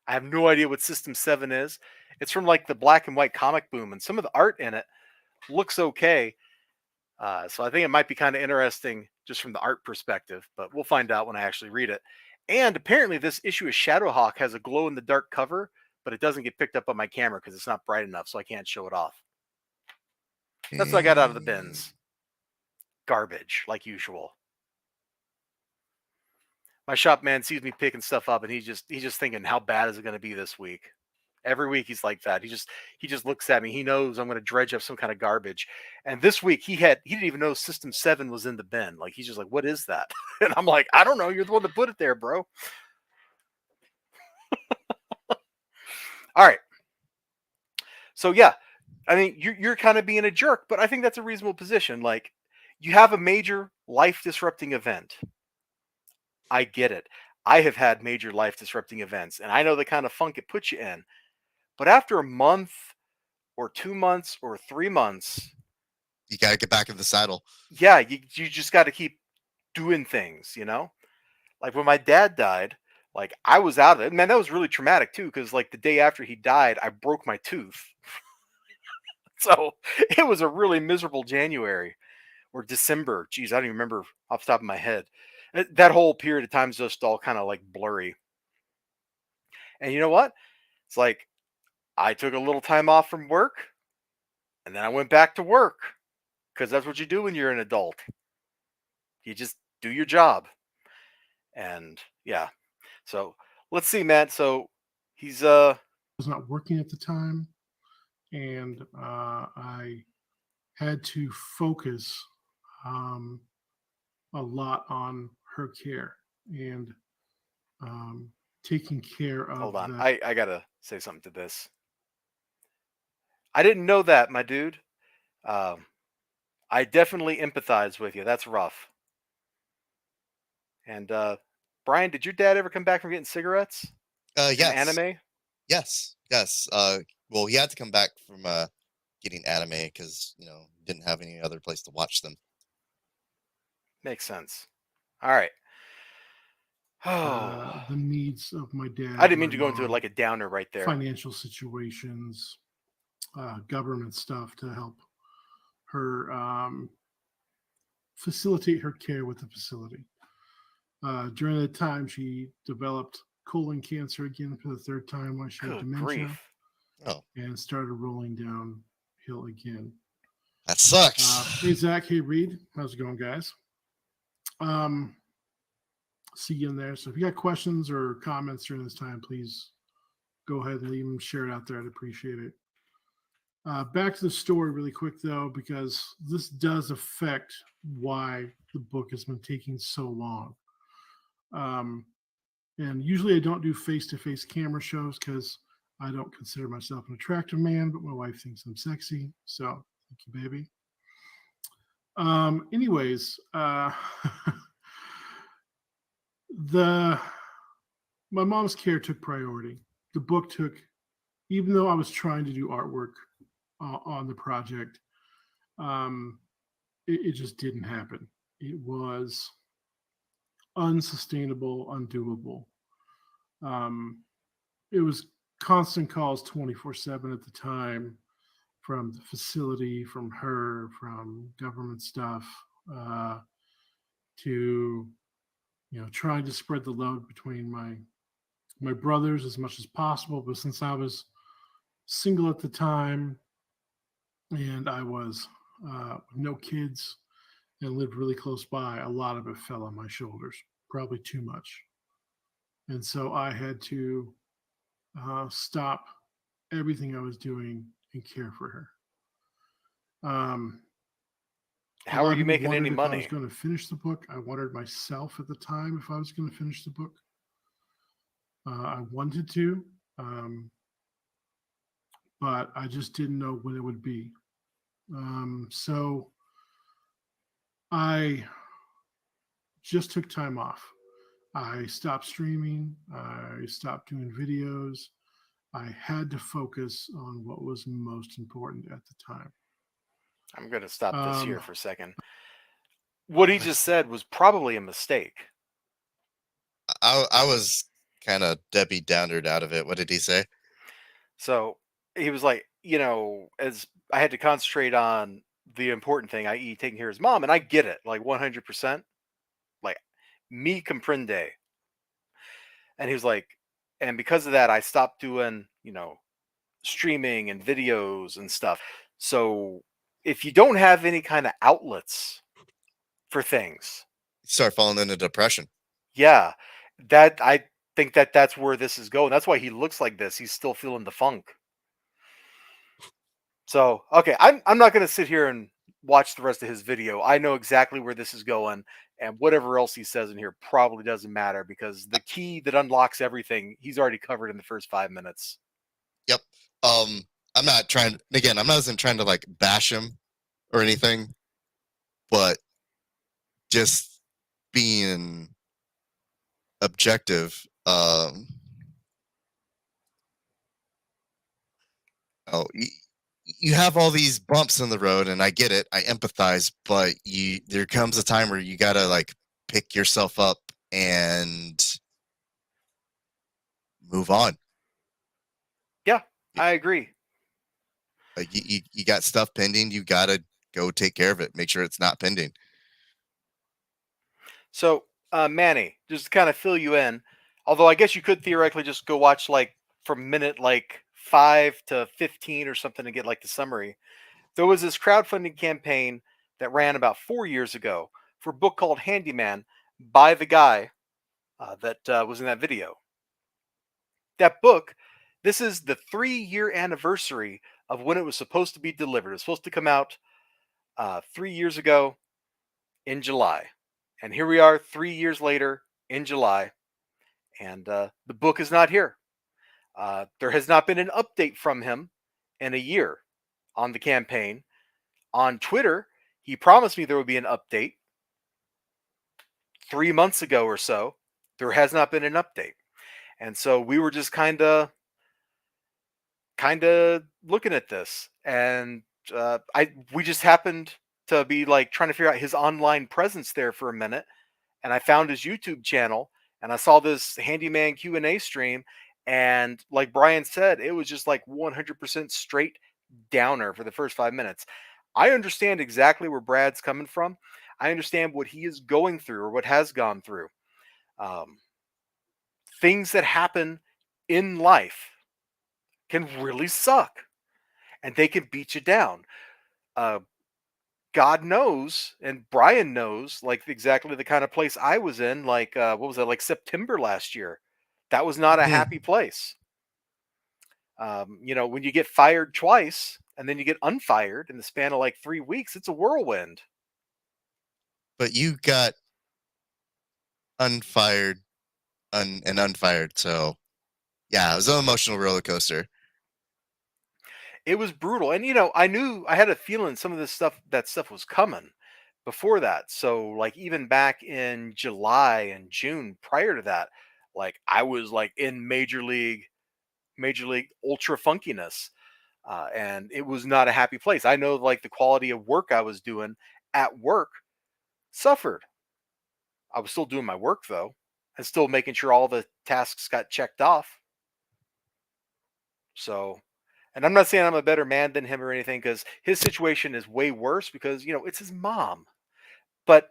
I have no idea what System 7 is. It's from, like, the black and white comic boom, and some of the art in it looks okay. So I think it might be kind of interesting just from the art perspective, but we'll find out when I actually read it. And apparently this issue of Shadowhawk has a glow-in-the-dark cover, but it doesn't get picked up on my camera because it's not bright enough, so I can't show it off. That's what I got out of the bins. Garbage, like usual. My shop man sees me picking stuff up, and he's just thinking, how bad is it going to be this week? Every week he's like that. He just looks at me. He knows I'm going to dredge up some kind of garbage. And this week he didn't even know System 7 was in the bin. Like he's just like, what is that? And I'm like, I don't know. You're the one that put it there, bro. All right. So yeah, I mean, you're kind of being a jerk, but I think that's a reasonable position. Like, you have a major life disrupting event. I get it. I have had major life disrupting events, and I know the kind of funk it puts you in. But after a month or 2 months or 3 months, You got to get back in the saddle. yeah, you just got to keep doing things, you know? Like when my dad died, like I was out of it. Man, that was really traumatic too, because like the day after he died, I broke my tooth. So it was a really miserable January or December. Geez, I don't even remember off the top of my head. That whole period of time is just all kind of like blurry. And you know what? It's like I took a little time off from work and then I went back to work because that's what you do when you're an adult. You just do your job. And yeah. So let's see, Matt. So he's was not working at the time, and I had to focus a lot on her care and taking care of. hold on. I gotta say something to this. I didn't know that, my dude. I definitely empathize with you. That's rough. And Brian, did your dad ever come back from getting cigarettes? Yes. Anime? Yes. Well, he had to come back from getting anime because didn't have any other place to watch them. Makes sense. All right. The needs of my dad. I didn't mean to go into it like a downer right there. Financial situations, government stuff to help her facilitate her care with the facility. During that time, she developed colon cancer again for the third time when she had Good dementia. grief. Oh, And started rolling downhill again. that sucks. Hey, Zach. Hey, Reed. How's it going, guys? See you in there. So if you got questions or comments during this time, please go ahead and leave them, share it out there. I'd appreciate it. Back to the story really quick, though, because this does affect why the book has been taking so long. And usually I don't do face-to-face camera shows because I don't consider myself an attractive man, but my wife thinks I'm sexy. So thank you, baby. Anyways, the my mom's care took priority. The book took, even though I was trying to do artwork on the project, it just didn't happen. It was unsustainable, undoable. It was constant calls 24/7 at the time from the facility, from her, from government stuff, to trying to spread the load between my brothers as much as possible. But since I was single at the time and I was no kids and lived really close by, a lot of it fell on my shoulders, probably too much. And so I had to stop everything I was doing and care for her. How are you making any If I was money? going to finish the book, I wondered myself at the time if I was going to finish the book. I wanted to, but I just didn't know when it would be. So I just took time off. I stopped streaming. I stopped doing videos. I had to focus on what was most important at the time. I'm going to stop this here for a second. What he just said was probably a mistake. I was kind of Debbie Downered out of it. What did he say? So he was like, as I had to concentrate on the important thing, i.e., taking care of his mom, and I get it, like 100%, like me comprende. And he was like, and because of that, I stopped doing, streaming and videos and stuff. So if you don't have any kind of outlets for things, Start falling into depression. yeah, that I think that's where this is going. That's why he looks like this. He's still feeling the funk. So, okay, I'm not going to sit here and watch the rest of his video. I know exactly where this is going, and whatever else he says in here probably doesn't matter because the key that unlocks everything, he's already covered in the first 5 minutes. Yep. I'm not trying. Again, I'm not trying to like bash him or anything, but just being objective. Oh, you have all these bumps in the road, and I get it. I empathize, but there comes a time where you gotta like pick yourself up and move on. Yeah, I agree. Like you got stuff pending, you gotta go take care of it. Make sure it's not pending. So, Manny, just to kind of fill you in, although I guess you could theoretically just go watch like from minute like 5 to 15 or something to get like the summary. There was this crowdfunding campaign that ran about 4 years ago for a book called Handyman by the guy that was in that video. That book, this is the 3-year anniversary of when it was supposed to be delivered. It was supposed to come out 3 years ago in July. And here we are 3 years later in July, and the book is not here. There has not been an update from him in a year on the campaign. On Twitter, he promised me there would be an update 3 months ago or so. There has not been an update. And so we were just kind of looking at this, and we just happened to be like trying to figure out his online presence there for a minute, and I found his YouTube channel, and I saw this Handyman Q&A stream, and like Brian said, it was just like 100% straight downer for the first 5 minutes. I understand exactly where Brad's coming from. I understand what he is going through or what has gone through. Things that happen in life can really suck, and they can beat you down. God knows, and Brian knows, like exactly the kind of place I was in. Like, what was that? Like September last year. That was not a happy place. When you get fired twice and then you get unfired in the span of like 3 weeks, it's a whirlwind. But you got unfired and unfired, so Yeah, it was an emotional roller coaster. It was brutal. And I had a feeling some of that stuff was coming before that. So like even back in July and June prior to that, like I was like in major league ultra funkiness. And it was not a happy place. I know like the quality of work I was doing at work suffered. I was still doing my work though, and still making sure all the tasks got checked off. So, and I'm not saying I'm a better man than him or anything, because his situation is way worse because, it's his mom. But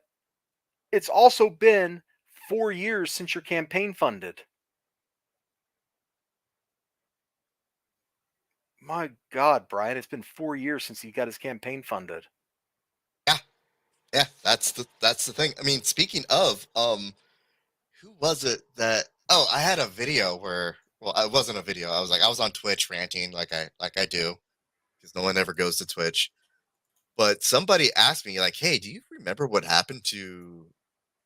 it's also been 4 years since your campaign funded. My God, Brian, it's been 4 years since he got his campaign funded. Yeah, that's the thing. I mean, speaking of, who was it that? Oh, I had a video where. Well, it wasn't a video. I was on Twitch ranting like I do, because no one ever goes to Twitch. But somebody asked me like, "Hey, do you remember what happened to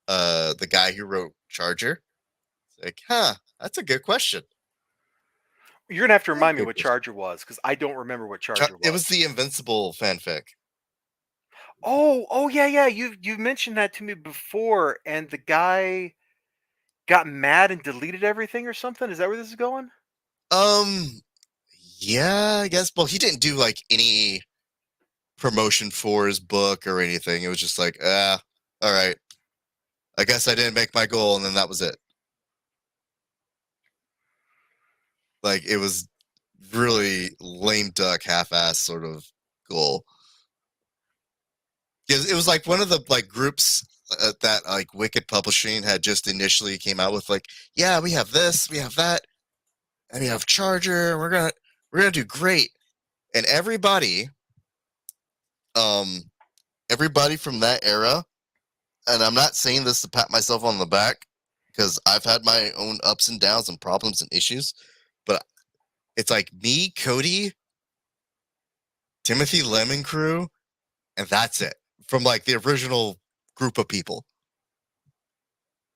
the guy who wrote Charger?" It's like, huh, that's a good question. You're gonna have to Very remind me good what question. Charger was, because I don't remember what Charger It was. was the Invincible fanfic. Oh yeah, yeah. You've mentioned that to me before, and the guy got mad and deleted everything or something. Is that where this is going? Yeah, I guess. Well, he didn't do like any promotion for his book or anything. It was just like, all right. I guess I didn't make my goal, and then that was it. Like it was really lame duck, half-ass sort of goal. It was like one of the like groups that like Wicked Publishing had just initially came out with, like, yeah, we have this, we have that, and we have Charger. We're gonna do great, and everybody from that era, and I'm not saying this to pat myself on the back because I've had my own ups and downs and problems and issues, but it's like me, Cody, Timothy Lemon crew, and that's it from like the original group of people.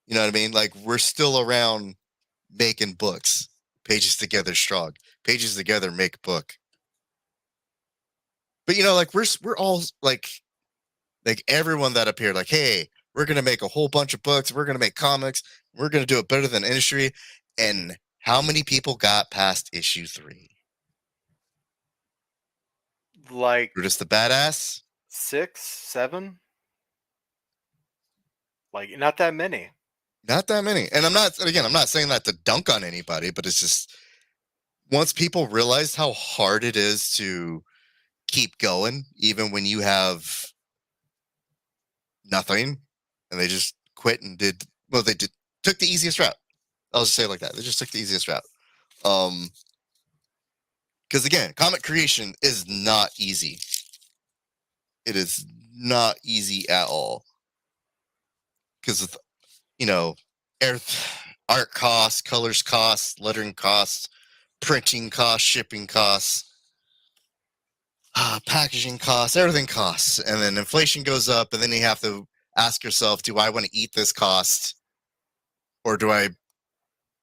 You know what I mean? Like we're still around making books. Pages together strong. Pages together make book. But like we're all like everyone that appeared like, hey, we're gonna make a whole bunch of books. We're gonna make comics. We're gonna do it better than industry. And how many people got past issue 3? Like We're just the badass. 6, 7? Like not that many. Not that many. And I'm not saying that to dunk on anybody, but it's just once people realize how hard it is to keep going, even when you have nothing, and they just quit and took the easiest route. I'll just say it like that. They just took the easiest route. Because again, comic creation is not easy. It is not easy at all. Because of, art costs, colors costs, lettering costs, printing costs, shipping costs, packaging costs, everything costs. And then inflation goes up, and then you have to ask yourself, do I want to eat this cost? Or do I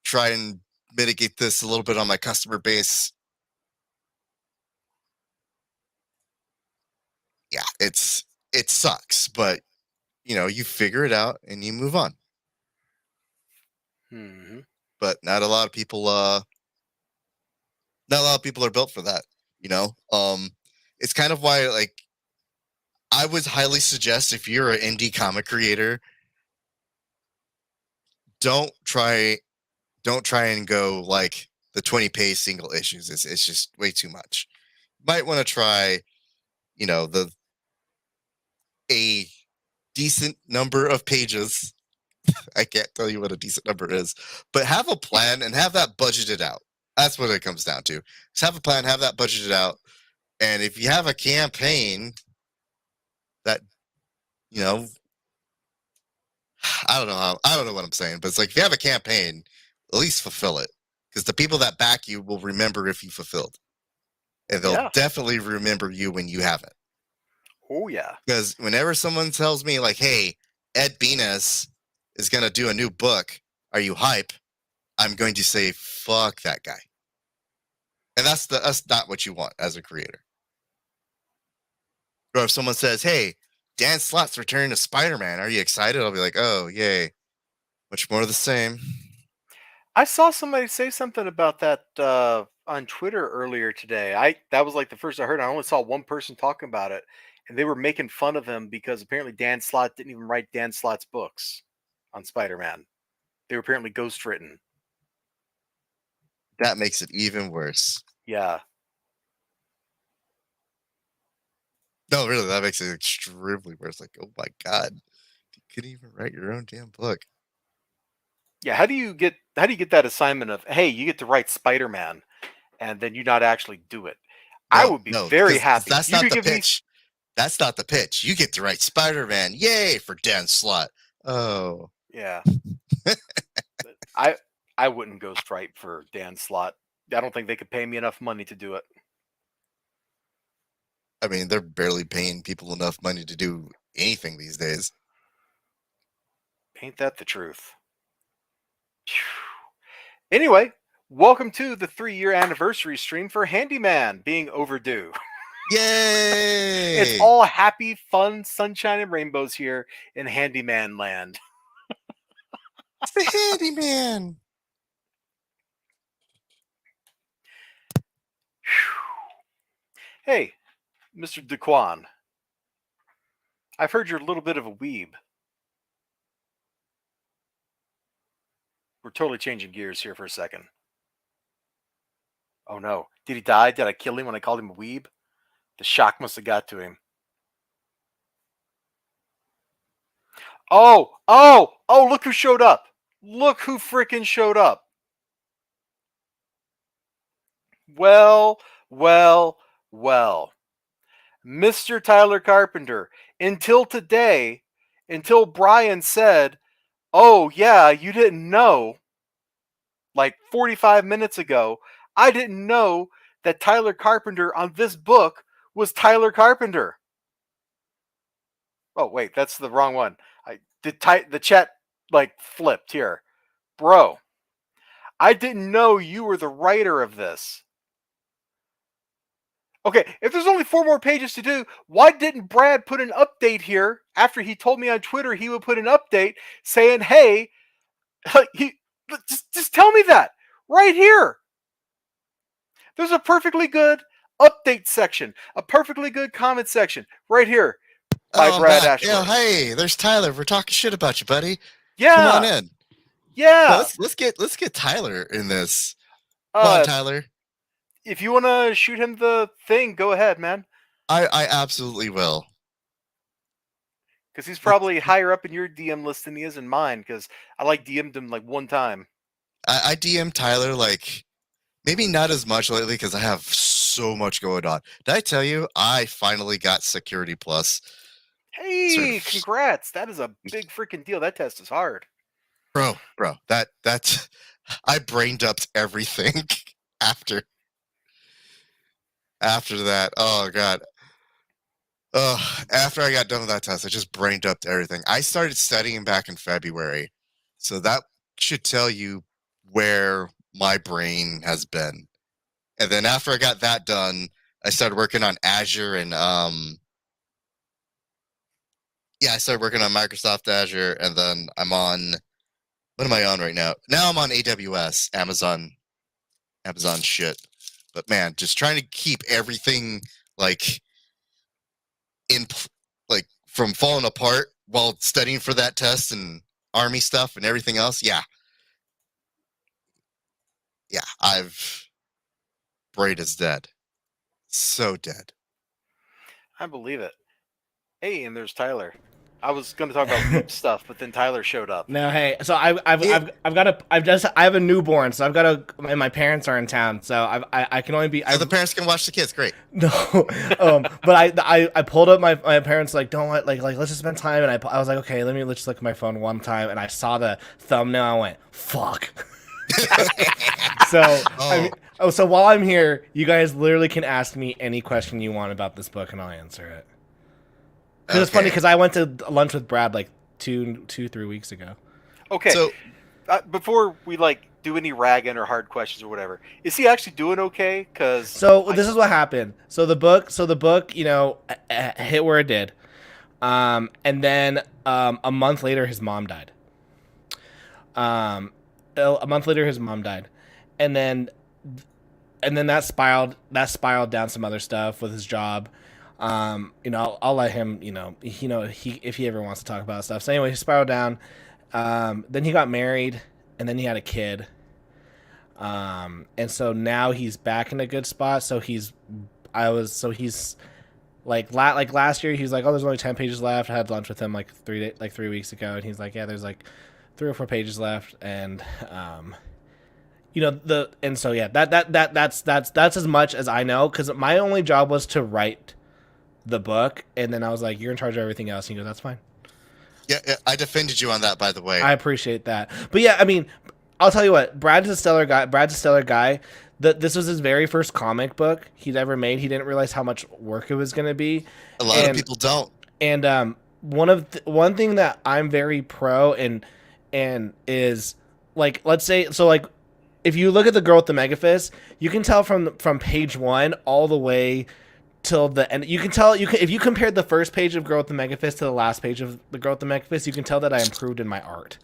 try and mitigate this a little bit on my customer base? Yeah, it sucks, but you figure it out and you move on. Mm-hmm. But not a lot of people are built for that. It's kind of why, like, I would highly suggest, if you're an indie comic creator, don't try and go like the 20-page single issues. It's just way too much. You might want to try, a decent number of pages. I can't tell you what a decent number is, but have a plan and have that budgeted out. That's what it comes down to. Just have a plan, have that budgeted out. And if you have a campaign that, I don't know what I'm saying, but it's like, if you have a campaign, at least fulfill it. Because the people that back you will remember if you fulfilled. And they'll definitely remember you when you haven't. Oh, yeah. Because whenever someone tells me, like, hey, Ed Benes is going to do a new book, are you hype? I'm going to say, fuck that guy. And that's not what you want as a creator. Or if someone says, hey, Dan Slott's returning to Spider-Man, are you excited? I'll be like, oh, yay. Much more of the same. I saw somebody say something about that on Twitter earlier today. That was like the first I heard. I only saw one person talking about it, and they were making fun of him because apparently Dan Slott didn't even write Dan Slott's books on Spider-Man. They were apparently ghostwritten. That makes it even worse. Yeah. No, really, that makes it extremely worse. Like, oh my god, you couldn't even write your own damn book. Yeah, how do you get that assignment of, hey, you get to write Spider-Man, and then you not actually do it? I would be very happy. That's not the pitch. That's not the pitch. You get to write Spider-Man. Yay for Dan Slott. Oh. Yeah. I wouldn't ghostwrite for Dan Slott. I don't think they could pay me enough money to do it. I mean, they're barely paying people enough money to do anything these days. Ain't that the truth? Anyway, welcome to the 3-year anniversary stream for Handyman being overdue. Yay! It's all happy, fun, sunshine, and rainbows here in Handyman land. It's the Handyman! Hey, Mr. DeQuan. I've heard you're a little bit of a weeb. We're totally changing gears here for a second. Oh no. Did he die? Did I kill him when I called him a weeb? The shock must have got to him. Oh, look who showed up. Look who frickin' showed up. Well. Mr. Tyler Carpenter. Until today, until Brian said, oh yeah, you didn't know, like 45 minutes ago, I didn't know that Tyler Carpenter on this book was Tyler Carpenter. Oh wait, that's the wrong one. The chat like flipped here. Bro, I didn't know you were the writer of this. Okay, if there's only 4 more pages to do, why didn't Brad put an update here after he told me on Twitter he would put an update saying, hey, just tell me that right here. There's a perfectly good update section, a perfectly good comment section right here by Brad Ashford. Yeah, hey, there's Tyler. We're talking shit about you, buddy. Yeah. Come on in. Yeah. No, let's get Tyler in this. Come on, Tyler. If you want to shoot him the thing, go ahead, man. I absolutely will. Because he's probably higher up in your DM list than he is in mine, because I DM'd him like one time. I DM Tyler like maybe not as much lately because I have so much going on. Did I tell you I finally got Security Plus? Hey, congrats. That is a big freaking deal. That test is hard. Bro, that's I brain dumped everything after that. Oh god. After I got done with that test, I just brain dumped everything. I started studying back in February. So that should tell you where my brain has been. And then after I got that done, I started working on Azure and I started working on Microsoft Azure, and then I'm on, what am I on right now? Now I'm on AWS, Amazon shit. But man, just trying to keep everything like from falling apart while studying for that test and army stuff and everything else. Yeah, Braid is dead. So dead. I believe it. Hey, and there's Tyler. I was going to talk about weeb stuff, but then Tyler showed up. No, hey. So I have a newborn, so and my parents are in town, so I can only be. So the parents can watch the kids. Great. No, but I pulled up my parents like don't let let's just spend time, and I was like, okay, let's just look at my phone one time, and I saw the thumbnail. I went, fuck. So while I'm here, you guys literally can ask me any question you want about this book, and I'll answer it. Because it's funny, because I went to lunch with Brad like 3 weeks ago. Okay. So before we do any ragging or hard questions or whatever. Is he actually doing okay? Because So this is what happened. So the book, you know, hit where it did, and then a month later, his mom died. A month later, his mom died, and then that spiraled down some other stuff with his job. You know, I'll let him. You know, if he ever wants to talk about stuff. So anyway, he spiraled down. Then he got married, and then he had a kid. And so now he's back in a good spot. So he's like last year, he was like, oh, there's only 10 pages left. I had lunch with him like 3 weeks ago, and he's like, yeah, there's like 3 or 4 pages left, and you know, that's as much as I know, because my only job was to write the book, and then I was like, you're in charge of everything else. And he goes, that's fine. Yeah, I defended you on that, by the way. I appreciate that. But yeah, I mean, I'll tell you what, Brad's a stellar guy. This was his very first comic book he'd ever made. He didn't realize how much work it was going to be. A lot of people don't. And one thing that I'm very pro and is, like, let's say, so like, if you look at the girl with the megafist, you can tell from page 1 all the way till the end. You can tell, if you compared the first page of Girl with the Megafist to the last page of the Girl with the Megafist, you can tell that I improved in my art.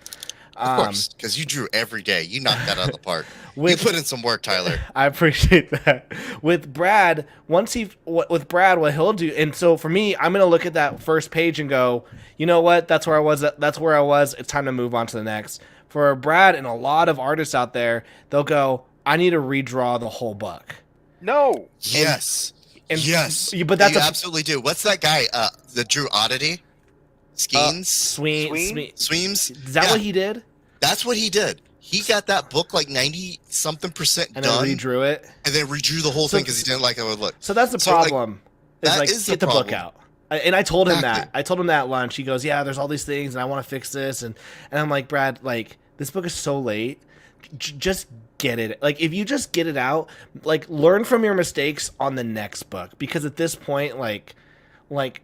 Of course, because you drew every day. You knocked that out of the park. You put in some work, Tyler. I appreciate that. With Brad, what he'll do, and so for me, I'm gonna look at that first page and go, you know what? That's where I was. It's time to move on to the next. For Brad and a lot of artists out there, they'll go, I need to redraw the whole book. No. Yes. Yes. But that's you absolutely do. What's that guy? The Drew Oddity? Skeens? Sweems? Is that what he did? That's what he did. He got that book like 90-something% and done. And then redrew it? And then redrew the whole thing because he didn't like how it looked. So that's the problem. Get the problem. book out. And I told him that. I told him that at lunch. He goes, yeah, there's all these things, and I want to fix this. And I'm like, Brad, like, this book is so late. Just get it. Like, if you just get it out, like, learn from your mistakes on the next book. Because at this point, like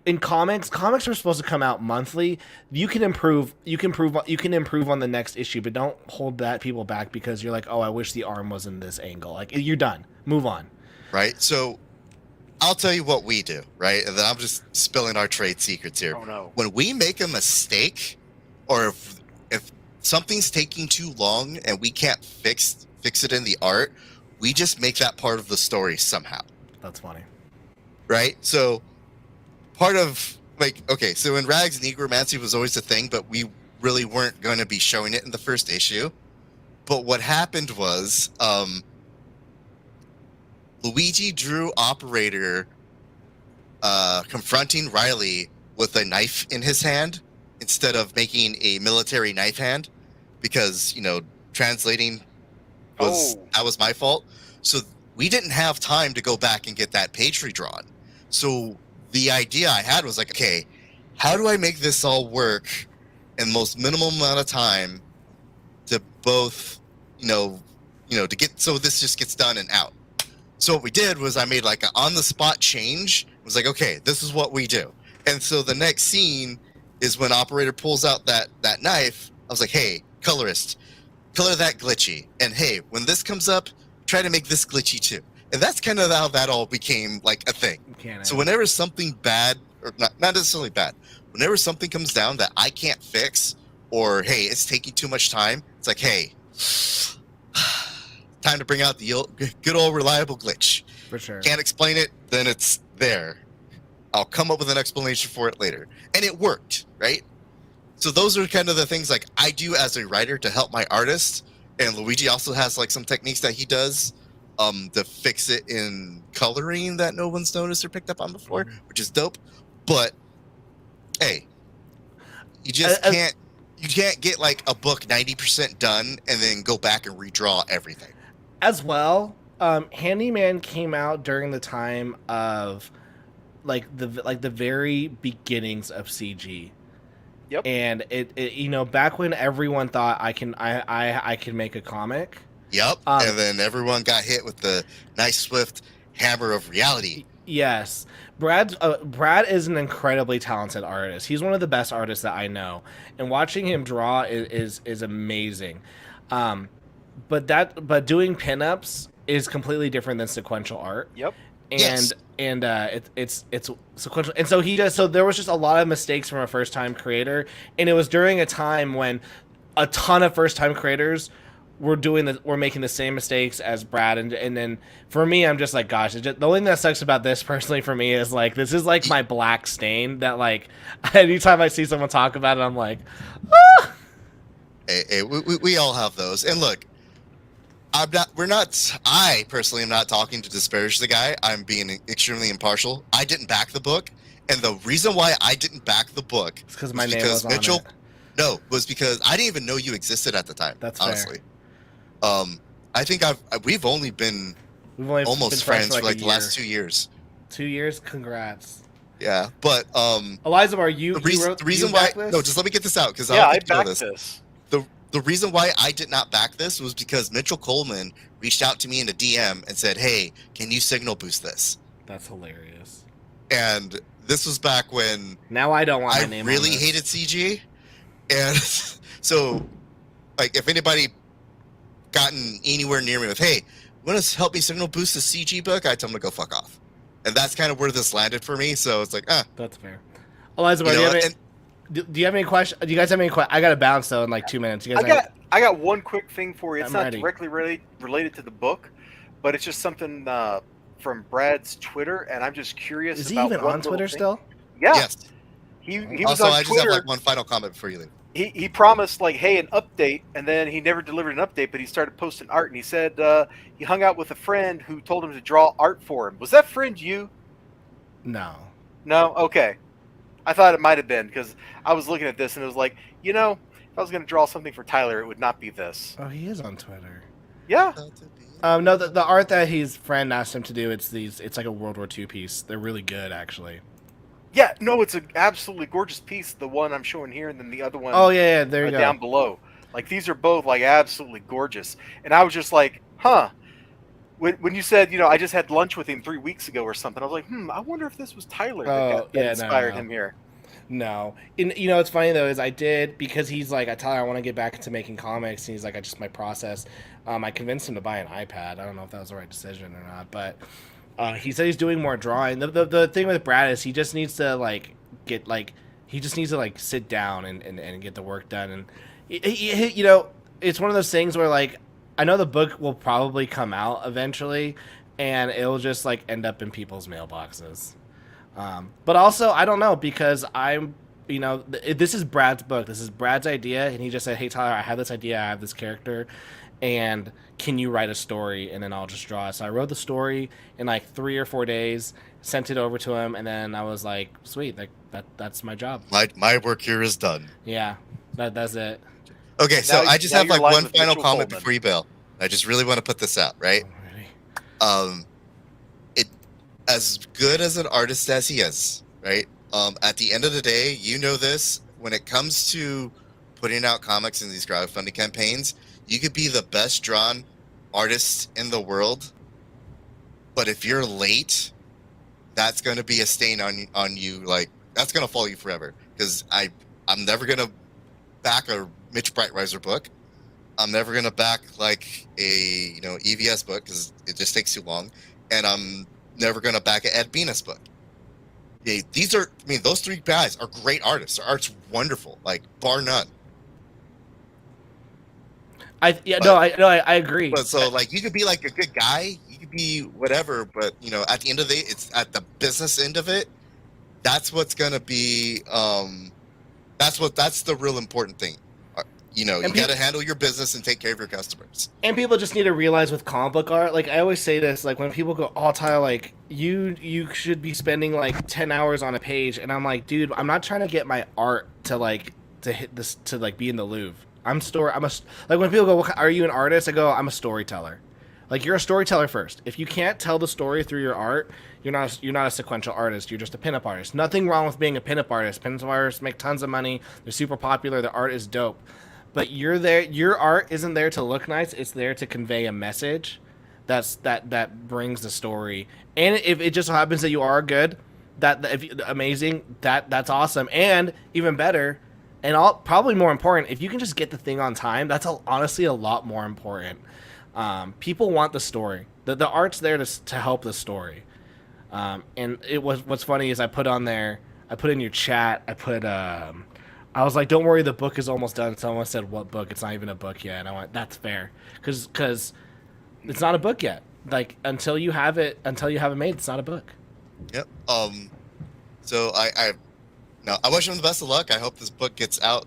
in comics are supposed to come out monthly. You can improve on the next issue, but don't hold people back because you're like, oh, I wish the arm was in this angle. Like, you're done. Move on. Right. So I'll tell you what we do, right? And then I'm just spilling our trade secrets here. Oh no. When we make a mistake, or if something's taking too long and we can't fix it in the art, we just make that part of the story somehow. That's funny. Right? So part of, like, okay, so in Rags, Negromancy was always a thing, but we really weren't going to be showing it in the first issue. But what happened was Luigi drew Operator confronting Riley with a knife in his hand instead of making a military knife hand because, you know, translating that was my fault. So we didn't have time to go back and get that page redrawn. So the idea I had was like, okay, how do I make this all work in the most minimal amount of time to both, you know, to get, so this just gets done and out. So what we did was I made like an on-the-spot change. It was like, okay, this is what we do. And so the next scene is when Operator pulls out that knife. I was like, hey, colorist, color that glitchy. And hey, when this comes up, try to make this glitchy too. And that's kind of how that all became like a thing. So whenever something bad, or not necessarily bad, whenever something comes down that I can't fix, or hey, it's taking too much time, it's like, hey, time to bring out the good old reliable glitch. For sure. Can't explain it, then it's there. I'll come up with an explanation for it later. And it worked, right? So those are kind of the things like I do as a writer to help my artist. And Luigi also has like some techniques that he does to fix it in coloring that no one's noticed or picked up on before, which is dope. But hey, you just can't get like a book 90% done and then go back and redraw everything. As well, Handyman came out during the time of the very beginnings of CG. Yep. And it you know, back when everyone thought I can make a comic. Yep. And then everyone got hit with the nice swift hammer of reality. Yes. Brad is an incredibly talented artist. He's one of the best artists that I know. And watching him draw is amazing. but doing pinups is completely different than sequential art. Yep. And Yes. it's sequential, and so there was just a lot of mistakes from a first time creator, and it was during a time when a ton of first time creators were making the same mistakes as Brad, and then for me, I'm just like, gosh, the only thing that sucks about this personally for me is like this is like my black stain that like anytime I see someone talk about it, I'm like, ah! Hey, we all have those. And look, I personally am not talking to disparage the guy. I'm being extremely impartial. I didn't back the book. And the reason why I didn't back the book It's because my name was on Mitchell, it. no, was because I didn't even know you existed at the time. That's honestly. I think we've only been We've only almost been friends for for like a the last year. 2 years. 2 years. Congrats, Yeah, but Elizibar. You the reason you why backed this? no, just let me get this out because Yeah, I I don't think you know backed this. this. The reason why I did not back this was because Mitchell Coleman reached out to me in a DM and said, "Hey, can you signal boost this?" That's hilarious. And this was back when Now I don't want my I name. really on this. hated CG, and so like if anybody gotten anywhere near me with, "Hey, want to help me signal boost the CG book?" I tell them to go fuck off, and that's kind of where this landed for me. So it's like, That's fair. Elizibar, you know, do you have any questions? Do you guys have any questions? I got to bounce though in like 2 minutes. You guys I got one quick thing for you. It's I'm not ready. directly related to the book, but it's just something from Brad's Twitter, and I'm just curious. Is he about even one on little Twitter thing. still? Yeah, yes. he was Also, on I just Twitter. have like one final comment before you leave. He promised like, hey, an update, and then he never delivered an update. But he started posting art, and he said he hung out with a friend who told him to draw art for him. Was that friend you? No. No. Okay. I thought it might have been because I was looking at this and it was like, if I was going to draw something for Tyler, it would not be this. Oh, he is on Twitter. Yeah. No, the art that his friend asked him to do, it's like a World War II piece. They're really good, actually. Yeah. No, it's an absolutely gorgeous piece. The one I'm showing here, and then the other one. Oh yeah, there you go. Down below. Like these are both like absolutely gorgeous. And I was just like, huh. When you said, I just had lunch with him 3 weeks ago or something, I was like, I wonder if this was Tyler that inspired him here. No. And, it's funny, though, is I did, because he's like, I tell him I want to get back into making comics, and he's like, I just, my process. I convinced him to buy an iPad. I don't know if that was the right decision or not, but he said he's doing more drawing. The thing with Brad is he just needs to, sit down and get the work done. And, it's one of those things where, like, I know the book will probably come out eventually, and it'll just like end up in people's mailboxes. But also, I don't know, because this is Brad's book. This is Brad's idea, and he just said, "Hey Tyler, I have this idea. I have this character, and can you write a story?" And then I'll just draw it. So I wrote the story in like 3 or 4 days, sent it over to him, and then I was like, "Sweet, that's my job." My work here is done. Yeah, that's it. Okay, so Now- I just now have you're like live one with final Mitchell comment Coleman. before you bail. I just really want to put this out, right? Alrighty. It as good as an artist as he is, right? At the end of the day, you know this, when it comes to putting out comics in these crowdfunding campaigns, you could be the best drawn artist in the world, but if you're late, that's going to be a stain on you. Like, that's going to follow you forever, because I'm never going to back a Mitch Breitweiser book. I'm never going to back like a EVS book because it just takes too long, and I'm never going to back an Ed Benes book. Yeah, those three guys are great artists. Their art's wonderful, like bar none. I agree. But so like you could be like a good guy, you could be whatever, but at the end of the day, it's at the business end of it. That's what's gonna be. That's the real important thing. You got to handle your business and take care of your customers. And people just need to realize with comic book art, like I always say this, like when people go, "Oh, Tyler, like you should be spending like 10 hours on a page," and I'm like, dude, I'm not trying to get my art to hit this to like be in the Louvre. Like when people go, "Are you an artist?" I go, "I'm a storyteller." Like you're a storyteller first. If you can't tell the story through your art, you're not a sequential artist. You're just a pinup artist. Nothing wrong with being a pinup artist. Pinup artists make tons of money. They're super popular. The art is dope. But you're there. Your art isn't there to look nice. It's there to convey a message. That brings the story. And if it just so happens that you are good, amazing. That's awesome. And even better. And probably more important, if you can just get the thing on time, that's honestly a lot more important. People want the story. The art's there to help the story. And what's funny is I put in your chat, I was like, don't worry, the book is almost done. Someone said, what book? It's not even a book yet. And I went, that's fair. Because it's not a book yet. Like, until you have it made, it's not a book. Yep. So I wish him the best of luck. I hope this book gets out.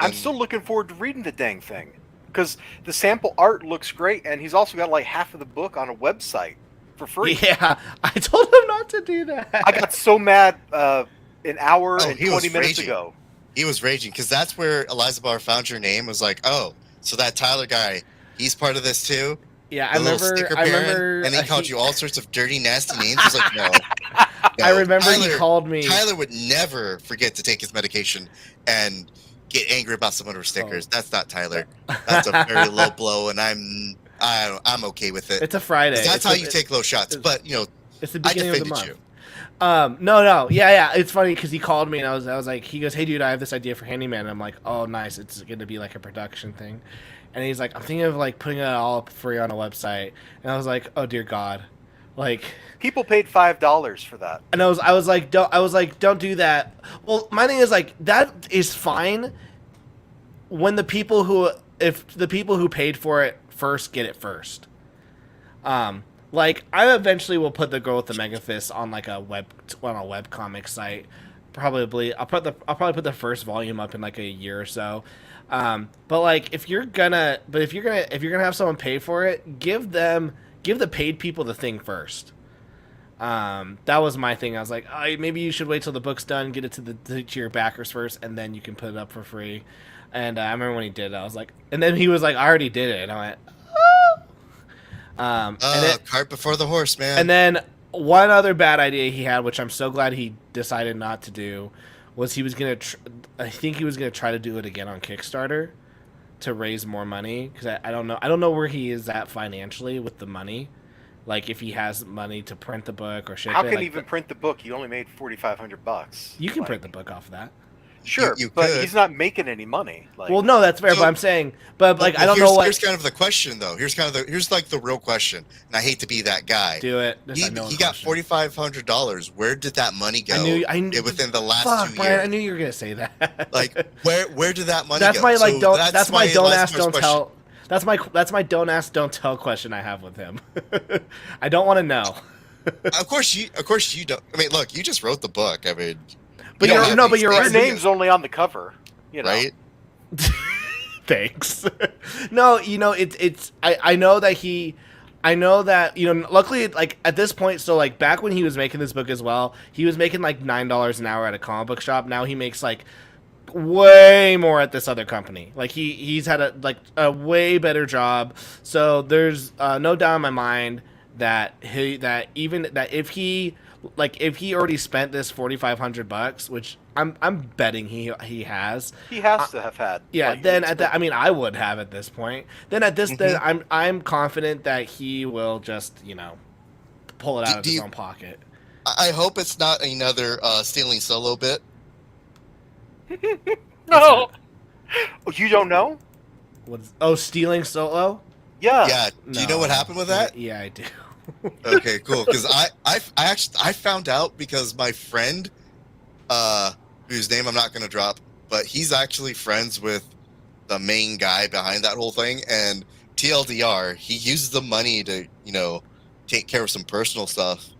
I'm still looking forward to reading the dang thing. Because the sample art looks great, and he's also got like half of the book on a website for free. Yeah, I told him not to do that. I got so mad an hour and 20 minutes ago. He was raging because that's where elizibar found your name. Was like, oh, so that Tyler guy, he's part of this too. Yeah, I remember, and he called you all sorts of dirty, nasty names. I was like, no. I remember he called me. Tyler would never forget to take his medication and get angry about some of her stickers. That's not Tyler. That's a very low blow, and I'm okay with it. It's a Friday. That's how you take low shots. But it's the beginning of the month. You. No, yeah. It's funny because he called me and I was like, he goes, hey dude, I have this idea for Handyman. And I'm like, oh nice, it's going to be like a production thing. And he's like, I'm thinking of like putting it all up free on a website. And I was like, oh dear God, like people paid $5 for that. And I was like, don't do that. Well, my thing is like that is fine when if the people who paid for it first get it first. Like I eventually will put the girl with the mega fist on like a webcomic site. I'll probably put the first volume up in like a year or so. But like if you're gonna have someone pay for it, give the paid people the thing first. That was my thing. I was like, oh, maybe you should wait till the book's done, get it to your backers first, and then you can put it up for free. And I remember when he did it, I was like, and then he was like, I already did it, and I went, cart before the horse, man. And then one other bad idea he had, which I'm so glad he decided not to do, was he was gonna. I think he was gonna try to do it again on Kickstarter to raise more money because I don't know. I don't know where he is at financially with the money. Like if he has money to print the book or ship How it. can he even print the book? He only made $4,500. You can print the book off of that. Sure, but he's not making any money. Like, well, no, that's fair. But I'm saying, but like, I don't know what. Here's kind of the question, though. Here's like the real question, and I hate to be that guy. Do it. He got $4,500. Where did that money go? I knew within the last 2 Brian, years. I knew you were gonna say that. Like, where did that money that's go? My like so don't. That's my don't ask, don't question. tell. That's my don't ask, don't tell question I have with him. I don't want to know. Of course you don't. I mean, look, you just wrote the book. I mean. But you're right. Your name's only on the cover, right? Thanks. No, it's. I know that luckily, like at this point, so like back when he was making this book as well, he was making like $9 an hour at a comic book shop. Now he makes like way more at this other company. Like he's had a way better job. So there's no doubt in my mind that if he already spent this $4,500, which I'm betting he has. He has to have had. Yeah. Then I would have at this point. Then at this, then I'm confident that he will just pull it out of his own pocket. I hope it's not another stealing solo bit. No. You don't know? Stealing solo? Yeah. Yeah. Do you know what happened with that? Yeah, I do. Okay, cool. Because I found out because my friend, whose name I'm not going to drop, but he's actually friends with the main guy behind that whole thing. And TLDR, he uses the money to take care of some personal stuff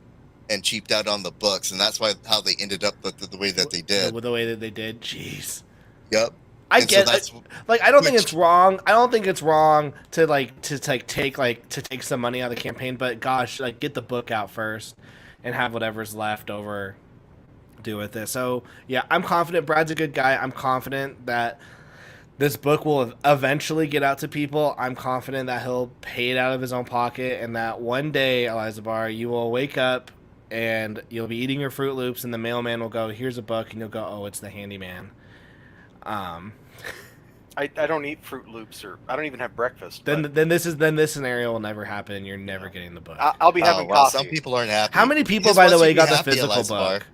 and cheaped out on the books, and that's how they ended up the way that they did. With the way that they did, jeez. Yep. I don't think it's wrong. I don't think it's wrong to take some money out of the campaign, but gosh, like get the book out first and have whatever's left over do with it. So yeah, I'm confident Brad's a good guy. I'm confident that this book will eventually get out to people. I'm confident that he'll pay it out of his own pocket, and that one day, Elizibar, you will wake up and you'll be eating your Fruit Loops, and the mailman will go, "Here's a book," and you'll go, "Oh, it's the Handyman." I don't eat Fruit Loops, or I don't even have breakfast. Then this scenario will never happen. You're never getting the book. I'll be having coffee. Some people aren't happy. How many people, by the way, got the physical book?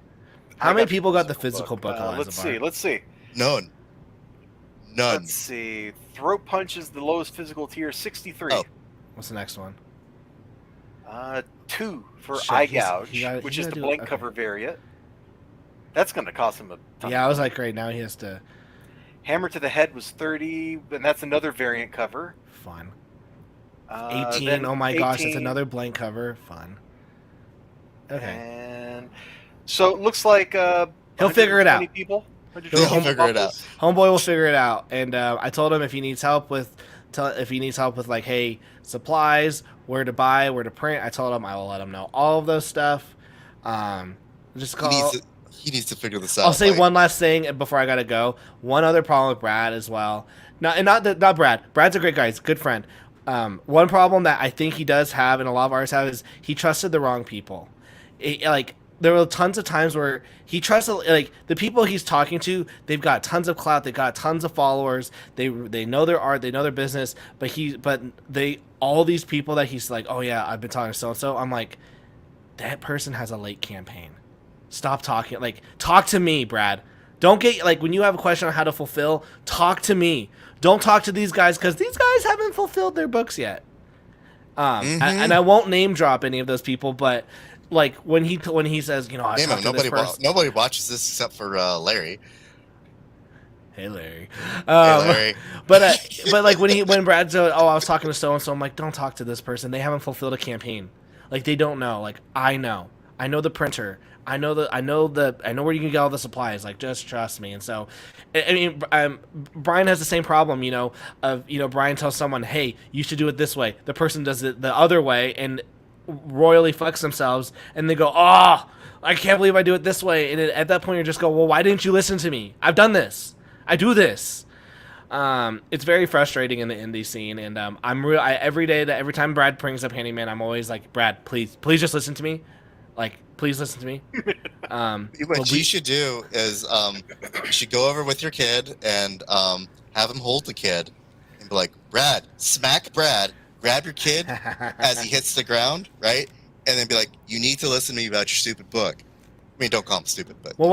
How many people got the physical book? Let's see. None. Let's see. Throat Punch is the lowest physical tier, 63. Oh. What's the next one? 2 for Shit, Eye he's- Gouge, he gotta- which he's is gotta the do- blank okay. cover variant. That's going to cost him a ton. Yeah, I was like, great, now he has to. Hammer to the Head was 30, and that's another variant cover. Fun. 18. 18. Oh my gosh, it's another blank cover. Fun. Okay. And so it looks like He'll figure it out. 120 People. He'll figure it out. Homeboy will figure it out. And I told him if he needs help with, like, hey, supplies, where to buy, where to print, I told him I will let him know all of those stuff. Just call. He needs to figure this out. I'll say one last thing before I gotta go. One other problem with Brad as well. Not Brad. Brad's a great guy. He's a good friend. One problem that I think he does have, and a lot of artists have, is he trusted the wrong people. There were tons of times where he trusted, like, the people he's talking to. They've got tons of clout. They've got tons of followers. They know their art. They know their business. But all these people that he's like, oh yeah, I've been talking to so and so. I'm like, that person has a late campaign. Stop talking. Like, talk to me, Brad. Don't get, like, when you have a question on how to fulfill, talk to me. Don't talk to these guys, because these guys haven't fulfilled their books yet. And I won't name drop any of those people, but like when he says, you know, I talked to this person. Nobody watches this except for Larry. Hey, Larry. Larry. But like when Brad said, oh, I was talking to so and so, I'm like, don't talk to this person. They haven't fulfilled a campaign. Like, they don't know. Like, I know the printer. I know where you can get all the supplies. Like, just trust me. And so, I mean, Brian has the same problem, Brian tells someone, hey, you should do it this way. The person does it the other way and royally fucks themselves. And they go, oh, I can't believe I do it this way. And at that point, you just go, well, why didn't you listen to me? I've done this. I do this. It's very frustrating in the indie scene. And every time Brad brings up Handyman, I'm always like, Brad, please just listen to me. Like, please listen to me. What you should do is you should go over with your kid and have him hold the kid and be like, Brad, smack Brad, grab your kid as he hits the ground, right? And then be like, you need to listen to me about your stupid book. I mean, don't call him stupid, but... Well,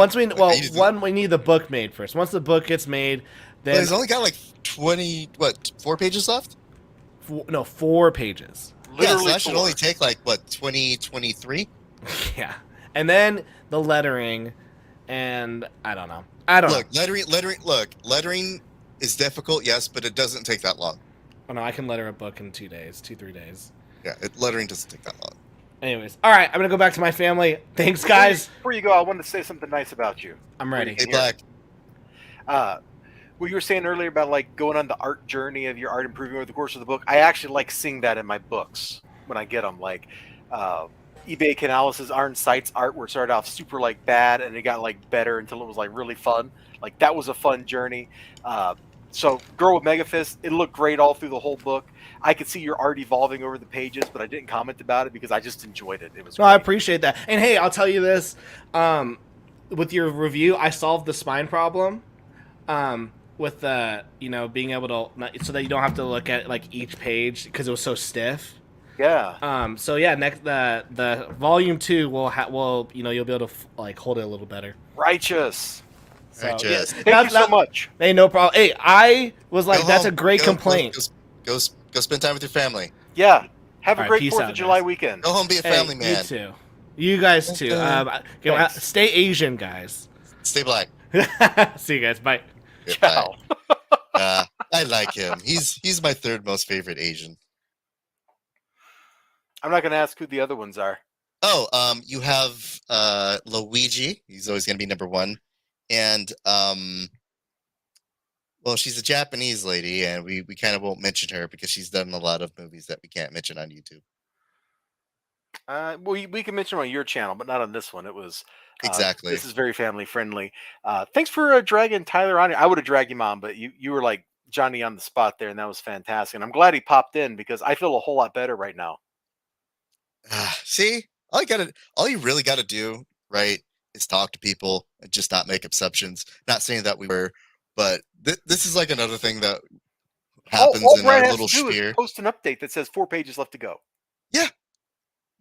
we need the book made first. Once the book gets made, then... Well, he's only got like 4 pages left? 4 pages. Literally, so that should only take like, 23? Yeah. And then the lettering, and I don't know. Lettering is difficult, yes, but it doesn't take that long. Oh no, I can letter a book in 3 days. Yeah, lettering doesn't take that long. Anyways, all right, I'm gonna go back to my family. Thanks, guys. Before you go, I wanted to say something nice about you. I'm ready. Hey, Black. What you were saying earlier about like going on the art journey of your art improving over the course of the book, I actually like seeing that in my books when I get them. Like, eBay Canales' Iron Sights artwork started off super like bad, and it got like better until it was like really fun. Like, that was a fun journey. So Girl with Megafist, it looked great all through the whole book. I could see your art evolving over the pages, but I didn't comment about it because I just enjoyed it. It was great. I appreciate that. And hey, I'll tell you this, with your review, I solved the spine problem, with being able to, so that you don't have to look at like each page because it was so stiff. Yeah. So yeah, next the volume 2 will you'll be able to like hold it a little better. Righteous. So, Righteous. Yeah, thank you so much. Hey, no problem. Hey, I was like, that's a great complaint. Go spend time with your family. Yeah. Have a All right, great peace 4th out, of July guys. weekend. Go home, be a family man. You too. You guys too. Stay Asian, guys. Stay black. See you guys. Bye. Ciao. I like him. He's my 3rd most favorite Asian. I'm not going to ask who the other ones are. Oh, you have Luigi. He's always going to be number 1. And, well, she's a Japanese lady, and we kind of won't mention her because she's done a lot of movies that we can't mention on YouTube. Well, we can mention them on your channel, but not on this one. It was... Exactly. This is very family friendly. Thanks for dragging Tyler on here. I would have dragged him on, but you were like Johnny on the spot there, and that was fantastic. And I'm glad he popped in because I feel a whole lot better right now. See, all you really got to do, right, is talk to people and just not make exceptions. Not saying that we were, but this is like another thing that happens all in Brad our has little to do is sphere. post an update that says 4 pages left to go. Yeah,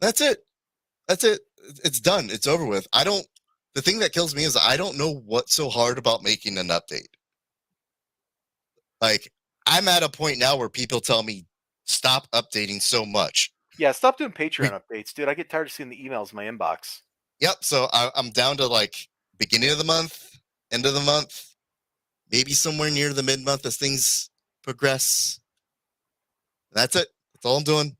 that's it. It's done. It's over with. the thing that kills me is I don't know what's so hard about making an update. Like, I'm at a point now where people tell me, stop updating so much. Yeah, stop doing Patreon updates, dude. I get tired of seeing the emails in my inbox. Yep. So I'm down to like beginning of the month, end of the month, maybe somewhere near the mid-month as things progress. That's it. That's all I'm doing.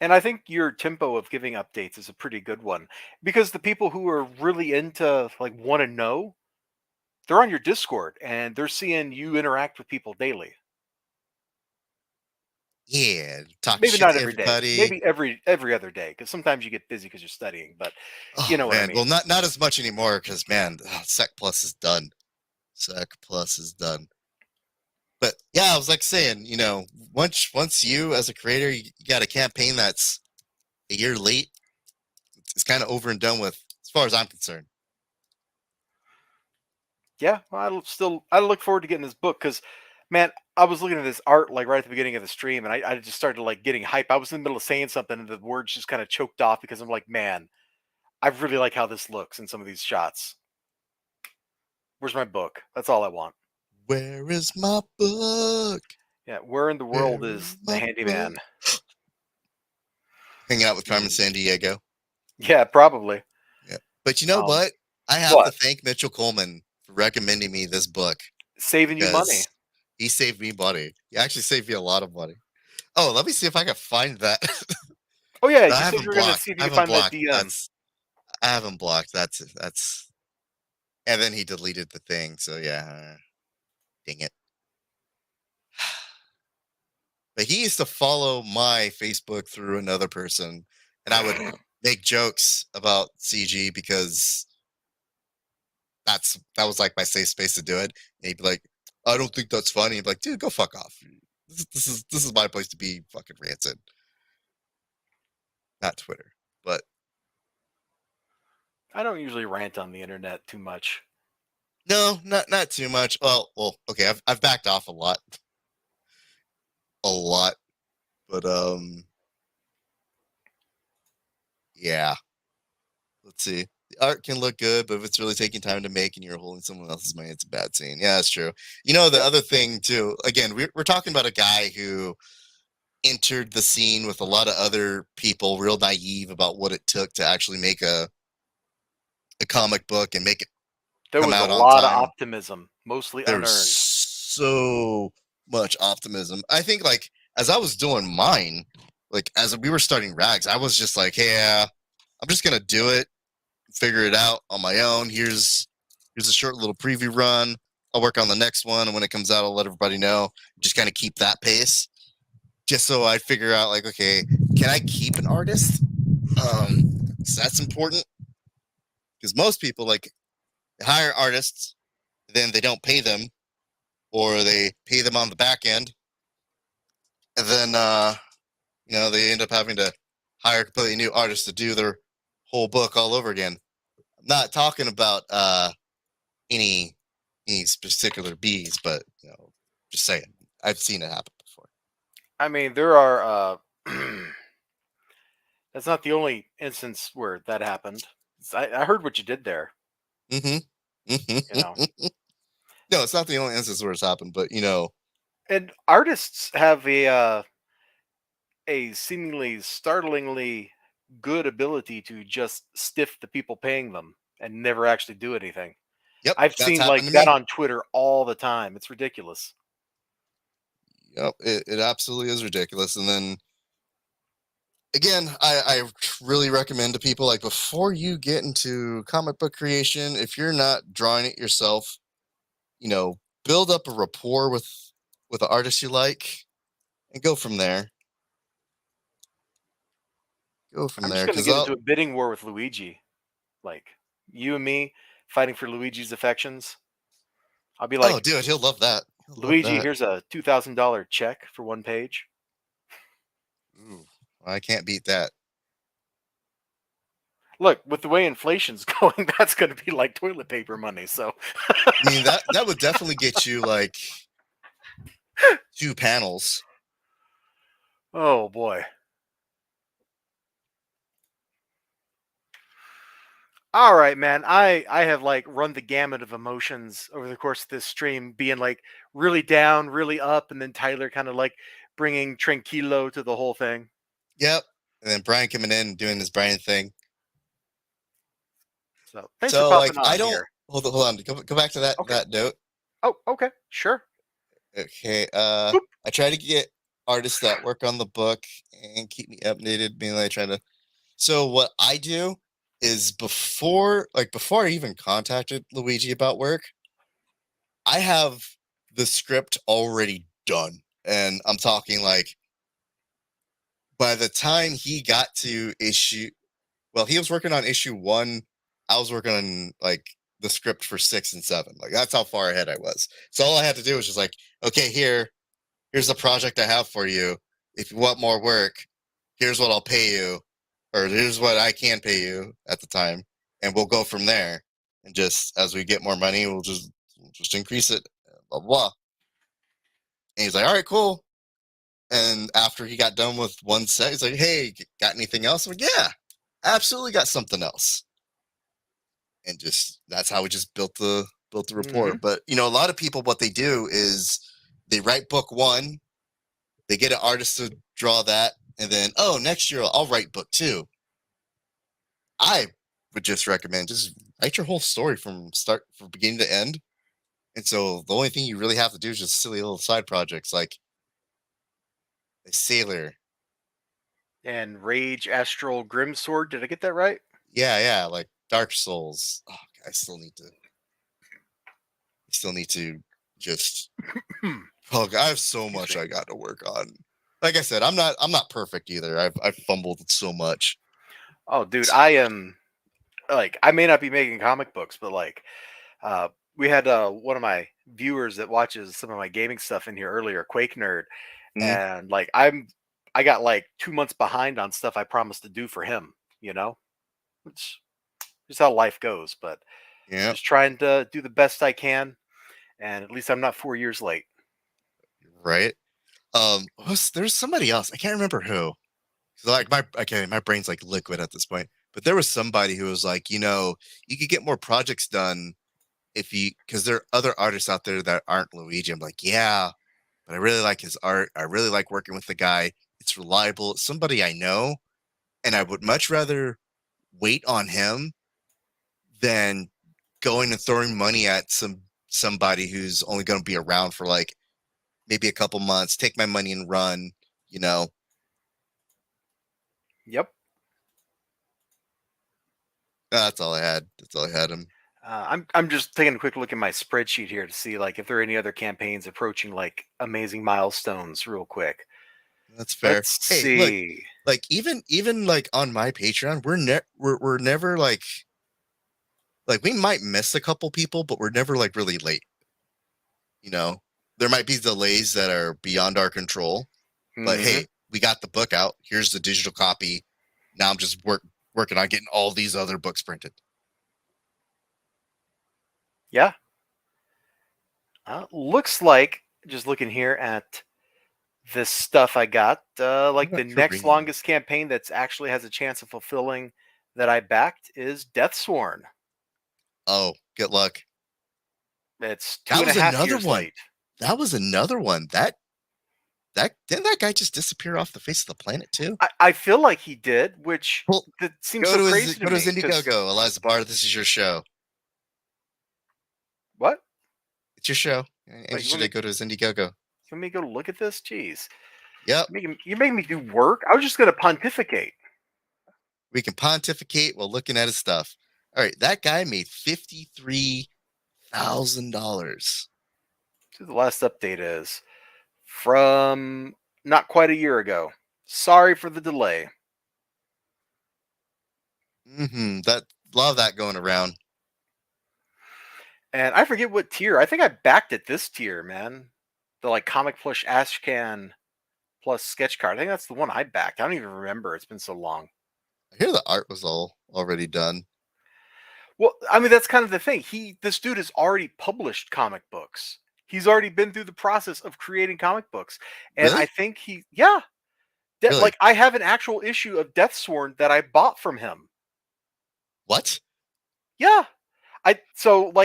And I think your tempo of giving updates is a pretty good one, because the people who are really into, like, want to know, they're on your Discord and they're seeing you interact with people daily. Yeah, talk Maybe shit not to every day. everybody. Maybe every other day, because sometimes you get busy because you're studying. But you know what I mean. Well, not as much anymore because man, Sec Plus is done. Sec Plus is done. But yeah, I was like saying, you know, once you as a creator, you got a campaign that's a year late, it's kind of over and done with, as far as I'm concerned. Yeah, well, I look forward to getting this book because, man, I was looking at this art like right at the beginning of the stream, and I just started like getting hype. I was in the middle of saying something, and the words just kind of choked off because I'm like, man, I really like how this looks in some of these shots. Where's my book? That's all I want. Where is my book? Yeah, where in the world Where is the my handyman? book? Hanging out with Carmen San Diego. Yeah, probably. Yeah, but you know what? I have to thank Mitchell Coleman for recommending me this book. Saving you money. He saved me money. He actually saved me a lot of money. Oh, let me see if I can find that. Oh yeah, you I said haven't you were gonna blocked. see if I you could haven't find that blocked. DM. I haven't blocked. That's. And then he deleted the thing. So yeah, dang it. But he used to follow my Facebook through another person, and I would make jokes about CG because that was like my safe space to do it. And he'd be like, "I don't think that's funny." He'd be like, "Dude, go fuck off. This is my place to be fucking rancid." Not Twitter, but I don't usually rant on the internet too much. no, not too much. Well, okay, I've backed off a lot, but yeah. Let's see. The art can look good, but if it's really taking time to make and you're holding someone else's money, it's a bad scene. Yeah, that's true. You know, the other thing too. Again, we're talking about a guy who entered the scene with a lot of other people, real naive about what it took to actually make a comic book and make it There come was a out on lot of time. optimism, mostly There's unearned. so much optimism. I think, like, as I was doing mine, like as we were starting Rags, I was just like, hey, yeah, I'm just gonna do it, figure it out on my own. Here's a short little preview run. I'll work on the next one, and when it comes out, I'll let everybody know. Just kind of keep that pace, just so I figure out, like, okay, can I keep an artist? So that's important, because most people, like, hire artists, then they don't pay them, or they pay them on the back end, and then you know, they end up having to hire a completely new artists to do their whole book all over again. I'm not talking about any particular bees, but you know, just saying, I've seen it happen before. I mean, there are. That's not the only instance where that happened. I heard what you did there. Mm-hmm. You know, No, it's not the only instance where it's happened, but you know, and artists have a seemingly startlingly good ability to just stiff the people paying them and never actually do anything. yep, I've that's seen happened like to that me. on Twitter all the time. It's ridiculous. Yep, it absolutely is ridiculous. And then again, I really recommend to people, like, before you get into comic book creation, if you're not drawing it yourself, you know, build up a rapport with the artist you like, and go from there. I'm just gonna Because get into a bidding war with Luigi, like you and me fighting for Luigi's affections. I'll be like, oh, dude, he'll love that. Luigi, here's a $2,000 check for one page. Ooh, I can't beat that. Look, with the way inflation's going, that's going to be like toilet paper money. So, I mean, that would definitely get you like 2 panels. oh boy. All right, man. I have like run the gamut of emotions over the course of this stream, being like really down, really up, and then Tyler kind of like bringing tranquilo to the whole thing. Yep. And then Brian coming in and doing his Brian thing. So thanks for So like popping I on don't here. hold on. Go back to that Okay. that note. Oh, okay, sure. Okay. Boop. I try to get artists that work on the book and keep me updated, being like trying to. So what I do is before I even contacted Luigi about work, I have the script already done. And I'm talking like by the time he got to he was working on issue 1, I was working on like the script for 6 and 7. Like that's how far ahead I was. So all I had to do was just like, okay, here's the project I have for you. If you want more work, here's what I'll pay you, or here's what I can pay you at the time, and we'll go from there. And just as we get more money, we'll just increase it. Blah blah. And he's like, all right, cool. And after he got done with one set, he's like, hey, got anything else? I'm like, yeah, absolutely got something else. And just that's how we just built the rapport. But a lot of people, what they do is they write book 1, they get an artist to draw that, and then next year I'll write book 2. I would just recommend just write your whole story from beginning to end. And so the only thing you really have to do is just silly little side projects like a sailor. And Rage Astral Grimsword. Did I get that right? Yeah, like Dark Souls. Oh, I still need to just I have so much I got to work on. Like I said, I'm not perfect either. I've fumbled so much. Oh, dude, I am like I may not be making comic books, but like we had one of my viewers that watches some of my gaming stuff in here earlier, Quake Nerd, Mhm. and like I got like 2 months behind on stuff I promised to do for him, which is how life goes. But Yeah, just trying to do the best I can, and at least I'm not 4 years late. right. There's somebody else. I can't remember who. Like my brain's like liquid at this point. But there was somebody who was like, you could get more projects done because there are other artists out there that aren't Luigi. I'm like, yeah, but I really like his art. I really like working with the guy. It's reliable. It's somebody I know, and I would much rather wait on him than going and throwing money at somebody who's only going to be around for like maybe a couple months, take my money and run, you know. Yep. That's all I had. That's all I had him. I'm just taking a quick look at my spreadsheet here to see like if there are any other campaigns approaching like amazing milestones real quick. That's fair. Let's Hey, look, see. like even like on my Patreon, we're never like we might miss a couple people, but we're never like really late. There might be delays that are beyond our control, but Mhm. hey, we got the book out. Here's the digital copy. Now I'm just working on getting all these other books printed. Yeah. Looks like just looking here at this stuff I got, like the Not next Korean. longest campaign that's actually has a chance of fulfilling that I backed is Deathsworn. Oh, good luck. It's two That and a was half another years one. late. That was another one. That didn't that guy just disappear off the face of the planet too? I feel like he did, which Well, that seems so crazy to go to his me. Because Indiegogo, elizibar. This is your show. what? It's your show. Oh, And you should go to his Indiegogo. you want me to go look at this? Jeez, Yep. you're making me do work. I was just going to pontificate. We can pontificate while looking at his stuff. All right, that guy made $53,000. So the last update is from not quite a year ago. Sorry for the delay. That love that going around. And I forget what tier. I think I backed at this tier, man. The like comic plush Ashcan plus sketch card. I think that's the one I backed. I don't even remember. It's been so long. I hear the art was already done. Well, I mean that's kind of the thing. This dude has already published comic books. He's already been through the process of creating comic books. And Really? I think Really? like I have an actual issue of Deathsworn that I bought from him. What? Yeah.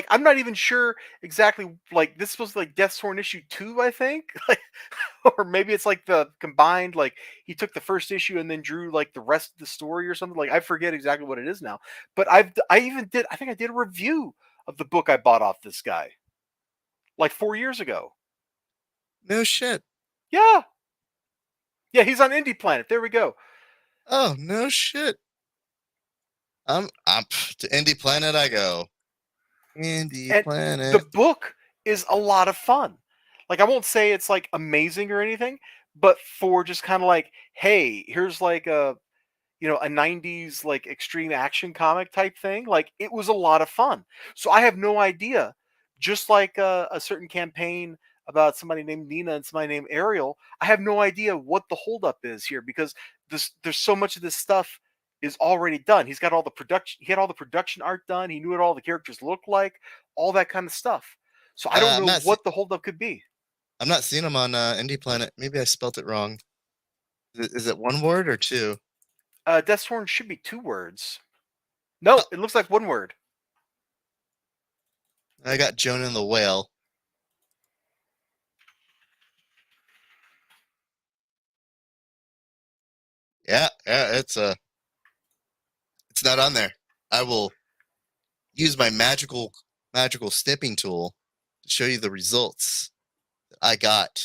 I'm not even sure exactly, like, this is supposed to be like Death Sworn issue 2, I think. Like, or maybe it's like the combined, like he took the first issue and then drew like the rest of the story or something. Like, I forget exactly what it is now. But I think I did a review of the book I bought off this guy like 4 years ago. No shit. Yeah. Yeah, he's on Indie Planet. There we go. Oh, no shit. I'm to Indie Planet I go. Indie And Planet. the book is a lot of fun. Like, I won't say it's like amazing or anything, but for just kind of like, hey, here's like a 90s like extreme action comic type thing. Like, it was a lot of fun. So I have no idea. Just like a certain campaign about somebody named Nina and somebody named Ariel, I have no idea what the holdup is here, because there's so much of this stuff is already done. He had all the production art done. He knew what all the characters looked like, all that kind of stuff. So I don't know what the holdup could be. I'm not seeing him on Indie Planet. Maybe I spelt it wrong. Is it one word or two? Death Sworn should be 2 words. No, it looks like 1 word. I got Jonah and the Whale. Yeah, it's not on there. I will use my magical snipping tool to show you the results that I got.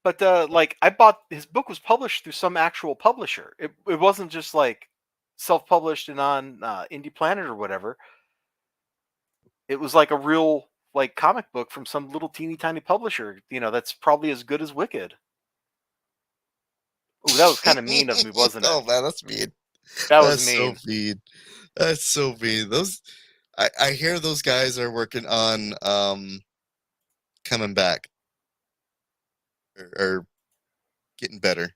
But like, I bought his book was published through some actual publisher. It wasn't just like self-published and on Indie Planet or whatever. It was like a real like comic book from some little teeny tiny publisher. That's probably as good as Wicked. Ooh, that was kind of mean of me, wasn't it? Oh man, that's mean. That was mean. So mean. That's so mean. I hear those guys are working on coming back or getting better.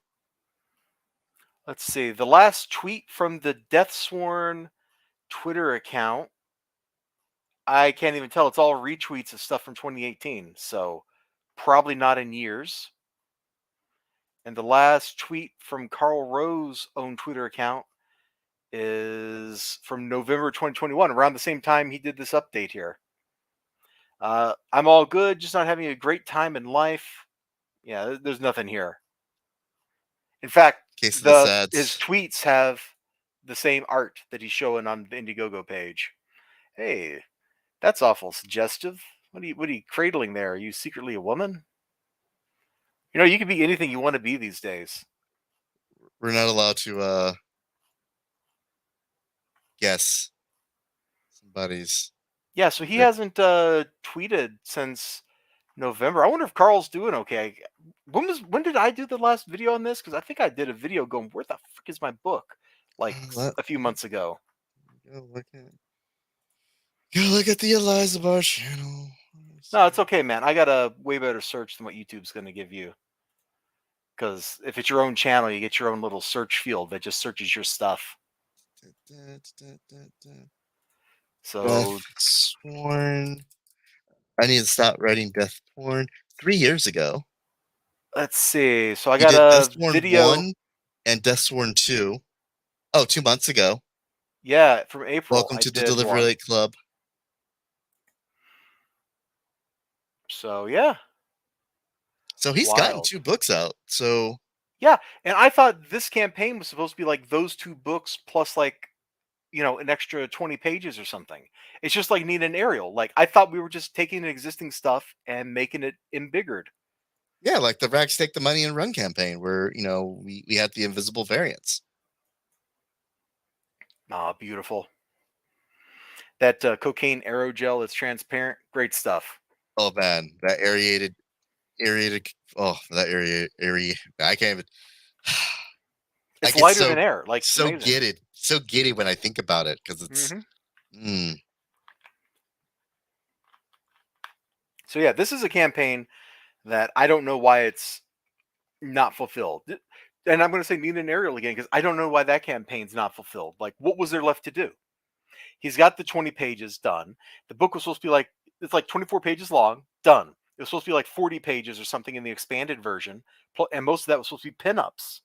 Let's see. The last tweet from the Death Sworn Twitter account, I can't even tell. It's all retweets of stuff from 2018, so probably not in years. And the last tweet from Carl Rowe's own Twitter account is from November 2021, around the same time he did this update here. I'm all good, just not having a great time in life. Yeah, there's nothing here. In fact, his tweets have the same art that he's showing on the Indiegogo page. Hey, that's awful suggestive. What are you cradling there? Are you secretly a woman? You can be anything you want to be these days. We're not allowed to guess somebody's. Yeah, so he hasn't tweeted since November. I wonder if Carl's doing okay. When did I do the last video on this? Because I think I did a video going, where the frick is my book? Like a few months ago. Go look at the elizibar channel. No, it's okay, man. I got a way better search than what YouTube's going to give you. Because if it's your own channel, you get your own little search field that just searches your stuff. So, Death Sworn. I need to stop writing Death Sworn 3 years ago. Let's see. So I got a video 1 and Death Sworn 2. Oh, 2 months ago. Yeah, from April. Welcome to the Delivery Late Club. So yeah. So he's gotten 2 books out. So yeah, and I thought this campaign was supposed to be like those 2 books plus like an extra 20 pages or something. It's just like Nina and Ariel. Like, I thought we were just taking existing stuff and making it embiggered. Yeah, like the Rags Take the Money and Run campaign where, we had the invisible variants. Ah, beautiful. That cocaine aerogel that's transparent. Great stuff. Oh, man. That aerated. Oh, that aerated. I can't even. It's lighter than air. Like, so giddy when I think about it, because it's. So yeah, this is a campaign that I don't know why it's not fulfilled. And I'm going to say Nina and Ariel again, because I don't know why that campaign's not fulfilled. Like, what was there left to do? He's got the 20 pages done. The book was supposed to be it's like 24 pages long, done. It was supposed to be like 40 pages or something in the expanded version. And most of that was supposed to be pinups.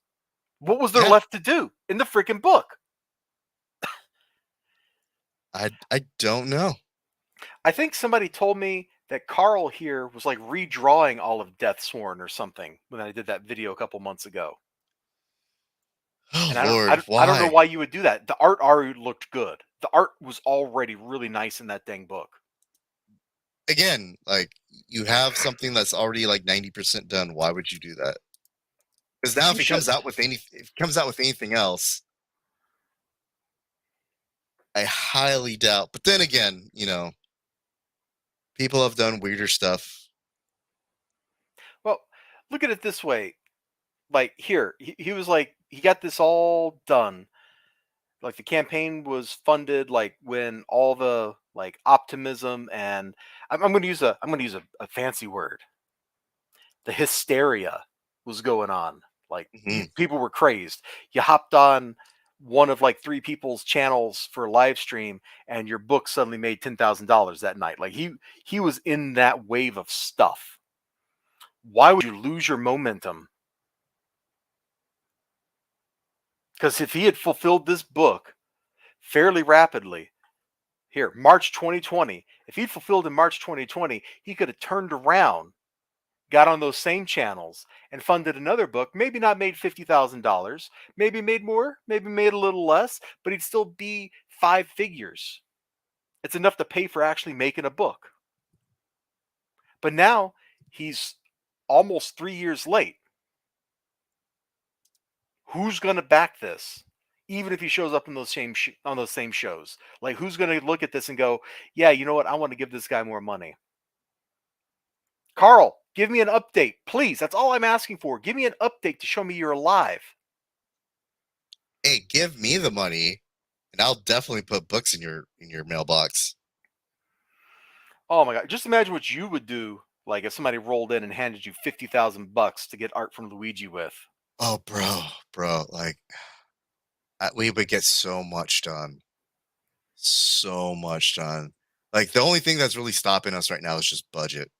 What was there left to do in the freaking book? I don't know. I think somebody told me that Carl here was like redrawing all of Deathsworn or something when I did that video a couple months ago. Oh And I don't, I Lord, don't, I don't know why? why you would do that. The art already looked good. The art was already really nice in that dang book. Again, like you have something that's already like 90% done. Why would you do that? Because now You if he comes shouldn't. out with anything else, I highly doubt. But then again, people have done weirder stuff. Well, look at it this way. Like here, he was like he got this all done. Like the campaign was funded like when all the like optimism and I'm going to use a fancy word. The hysteria was going on. Like Mhm. people were crazed. You hopped on one of like three people's channels for a live stream, and your book suddenly made $10,000 that night. Like he was in that wave of stuff. Why would you lose your momentum? Because if he had fulfilled this book fairly rapidly, here, March 2020, if he'd fulfilled in March 2020, he could have turned around, got on those same channels, and funded another book. Maybe not made $50,000, maybe made more, maybe made a little less, but he'd still be five figures. It's enough to pay for actually making a book. But now he's almost 3 years late. Who's going to back this? Even if he shows up in those same shows, like who's going to look at this and go, "Yeah, you know what? I want to give this guy more money." Carl, give me an update, please. That's all I'm asking for. Give me an update to show me you're alive. Hey, give me the money, and I'll definitely put books in your mailbox. Oh my god! Just imagine what you would do, like if somebody rolled in and handed you $50,000 to get art from Luigi with. Oh, bro, like we would get so much done, so much done. Like the only thing that's really stopping us right now is just budget.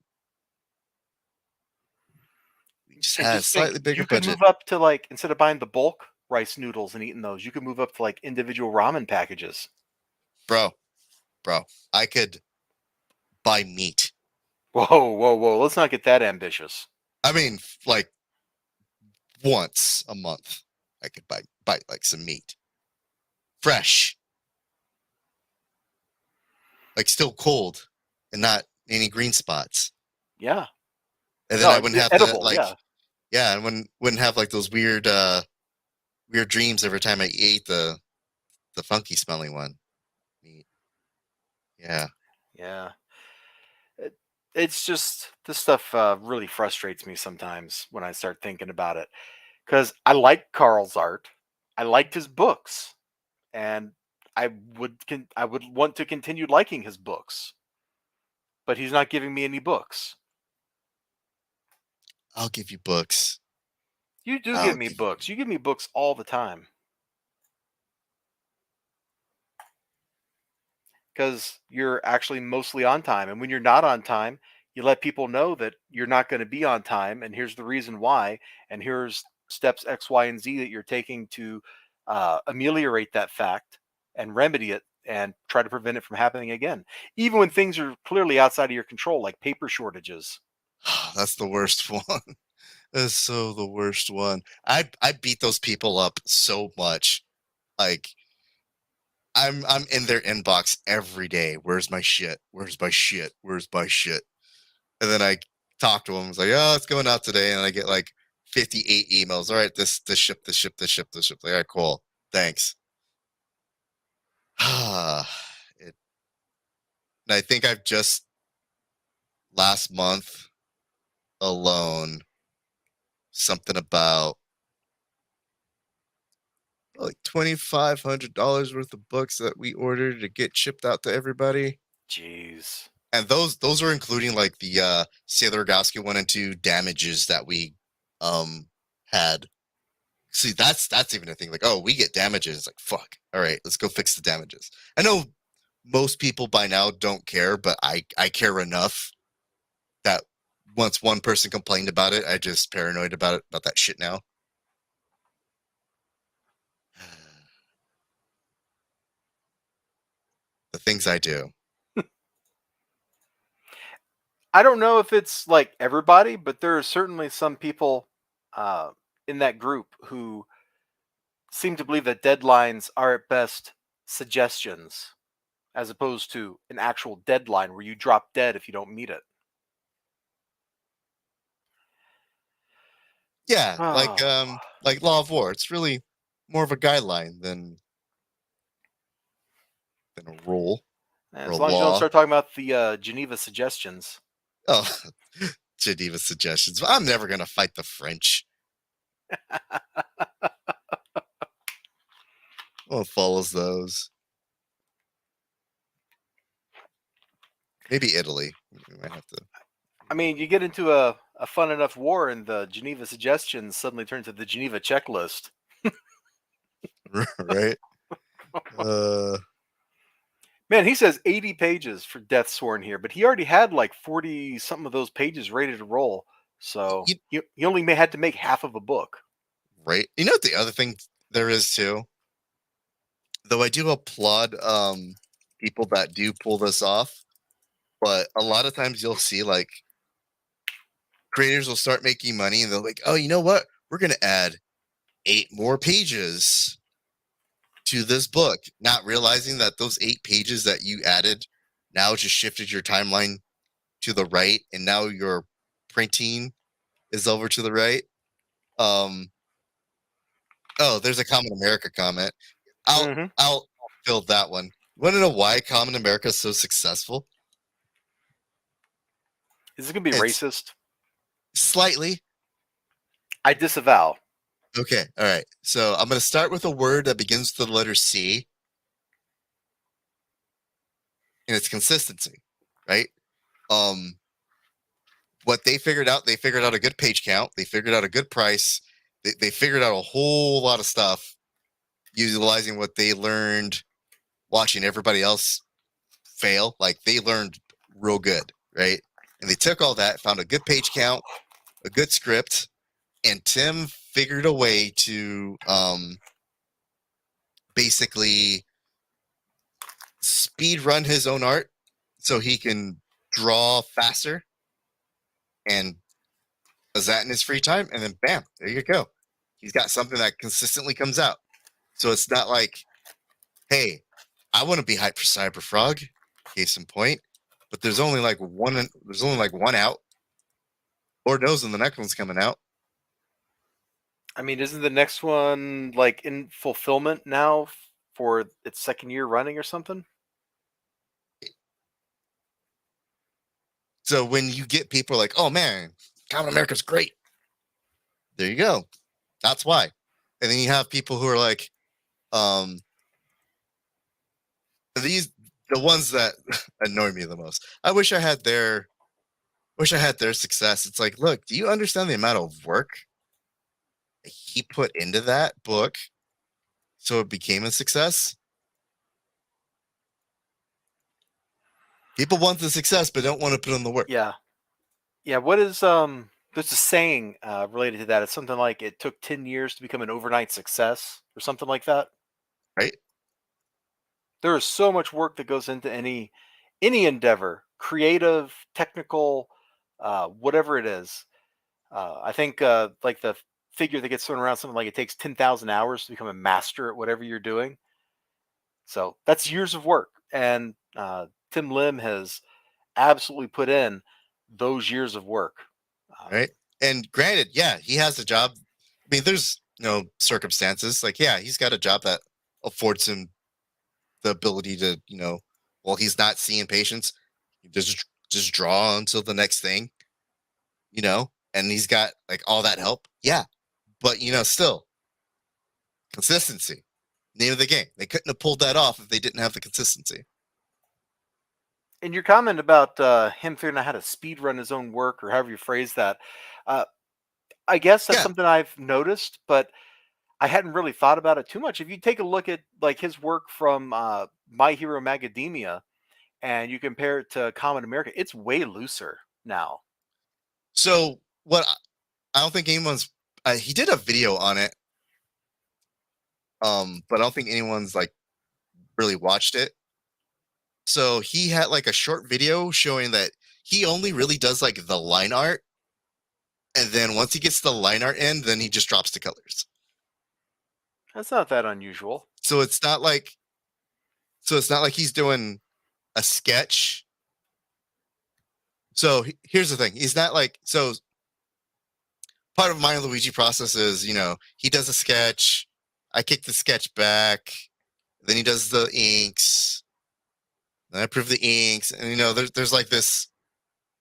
We just And had a just think, slightly bigger you could budget, move up to like instead of buying the bulk rice noodles and eating those, you could move up to like individual ramen packages. bro. Bro, I could buy meat. Whoa, whoa, whoa! Let's not get that ambitious. I mean, like once a month, I could buy like some meat, fresh, like still cold, and not any green spots. Yeah. And then I No, wouldn't have to edible. like, Yeah. yeah, and wouldn't have like those weird dreams every time I ate the funky smelling one. Meat. Yeah. Yeah. It's just this stuff really frustrates me sometimes when I start thinking about it because I like Carl's art, I liked his books, and I would want to continue liking his books, but he's not giving me any books. I'll give you books. You do give I'll me give you. books. You give me books all the time because you're actually mostly on time, and when you're not on time, you let people know that you're not going to be on time, and here's the reason why, and here's steps X, Y, and Z that you're taking to ameliorate that fact and remedy it and try to prevent it from happening again, even when things are clearly outside of your control, like paper shortages. That's the worst one. That's so the worst one. I beat those people up so much. Like I'm in their inbox every day. Where's my shit? Where's my shit? Where's my shit? And then I talk to them. It's like, oh, it's going out today, and I get like 58 emails. All right, this ship, this ship, this ship, this ship. Like, all right, cool. Thanks. it, and I think I've just last month alone something about like $2,500 worth of books that we ordered to get shipped out to everybody. Jeez. And those are including like the Sailor Rogowski 1 and 2 damages that we had. See, that's even a thing. Like, oh, we get damages. Like, fuck. All right, let's go fix the damages. I know most people by now don't care, but I care enough that once one person complained about it, I just paranoid about that shit now. The things I do. I don't know if it's like everybody, but there are certainly some people in that group who seem to believe that deadlines are at best suggestions, as opposed to an actual deadline where you drop dead if you don't meet it. Yeah, Oh. like Law of War. It's really more of a guideline than a rule or a As long as you don't law. start talking about the Geneva suggestions. Oh, Geneva suggestions. I'm never gonna fight the French. Well, follows those. Maybe Italy. We might have to. I mean, you get into a fun enough war, and the Geneva suggestions suddenly turn to the Geneva checklist. Right? Man, he says 80 pages for Death Sworn here, but he already had like 40 something of those pages ready to roll. So he only had to make half of a book. Right. You know what the other thing there is too? Though I do applaud people that do pull this off, but a lot of times you'll see like creators will start making money and they're like, oh, you know what? We're gonna add 8 more pages to this book, not realizing that those 8 pages that you added now just shifted your timeline to the right, and now your printing is over to the right. Oh, there's a Common America comment. I'll fill that one. You want to know why Common America is so successful? Is this gonna be racist? Slightly. I disavow. Okay, all right. So I'm going to start with a word that begins with the letter C, and it's consistency, right? What they figured out a good page count. They figured out a good price. They figured out a whole lot of stuff utilizing what they learned watching everybody else fail. Like they learned real good, right? And they took all that, found a good page count, a good script, and Tim figured a way to basically speed run his own art so he can draw faster and does that in his free time, and then bam, there you go. He's got something that consistently comes out. So it's not like, hey, I want to be hyped for Cyber Frog, case in point, but there's only like one out. Lord knows when the next one's coming out. I mean, isn't the next one like in fulfillment now for its second year running or something? So when you get people like, oh man, Common America's great. There you go. That's why. And then you have people who are like, the ones that annoy me the most. I wish I had their success. It's like, look, do you understand the amount of work he put into that book so it became a success? People want the success but don't want to put in the work. Yeah. What is there's a saying related to that. It's something like it took 10 years to become an overnight success or something like that. Right? There is so much work that goes into any endeavor, creative, technical, whatever it is. I think like the figure that gets thrown around, something like it takes 10,000 hours to become a master at whatever you're doing. So that's years of work, and Tim Lim has absolutely put in those years of work. Right. And granted, yeah, he has a job. I mean, there's circumstances like, yeah, he's got a job that affords him the ability to, while he's not seeing patients, just draw until the next thing, and he's got like all that help. Yeah. But, still consistency, name of the game. They couldn't have pulled that off if they didn't have the consistency. And your comment about him figuring out how to speed run his own work, or however you phrase that, I guess that's something I've noticed, but I hadn't really thought about it too much. If you take a look at like his work from My Hero Macadamia, and you compare it to Common America, it's way looser now. So what? I don't think anyone's. He did a video on it, but I don't think anyone's like really watched it. So he had like a short video showing that he only really does like the line art. And then once he gets the line art in, then he just drops the colors. That's not that unusual. So it's not like he's doing a sketch. So here's the thing. He's not like, so part of my Luigi process is, he does a sketch. I kick the sketch back. Then he does the inks. Then I approve the inks. And, there's like this,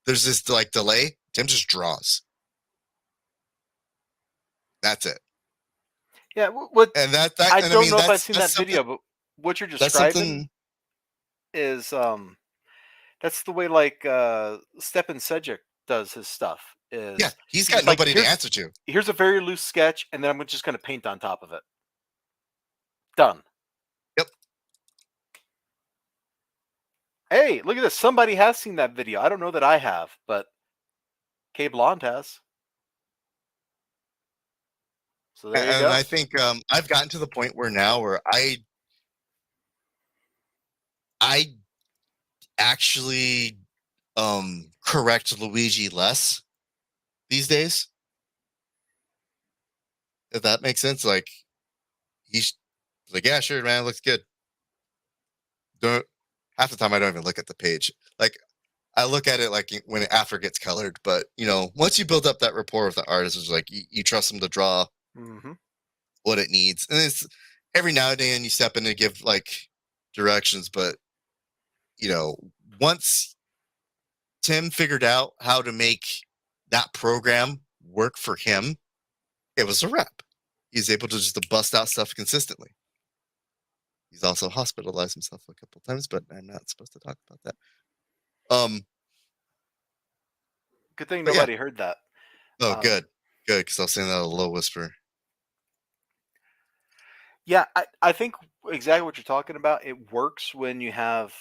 there's this like delay. Tim just draws. That's it. Yeah, what And I don't know if I've seen that video, but what you're describing is that's the way like Stepan Sejic does his stuff. Yeah, he's got nobody to answer to. Here's a very loose sketch, and then I'm just going to paint on top of it. Done. Yep. Hey, look at this. Somebody has seen that video. I don't know that I have, but K Blonde has. So there you go. And I think I've gotten to the point where I actually correct Luigi less these days. If that makes sense. Like, he's like, yeah, sure, man, looks good. Half the time I don't even look at the page. Like, I look at it like when it after gets colored, but once you build up that rapport with the artist, it's like you trust them to draw what it needs. And it's every now and then you step in and give like directions, but once Tim figured out how to make that program work for him, it was a wrap. He's able to just bust out stuff consistently. He's also hospitalized himself a couple times, but I'm not supposed to talk about that. Good thing nobody heard that. Oh, good, because I was saying that a low whisper. Yeah, I think exactly what you're talking about. It works when you have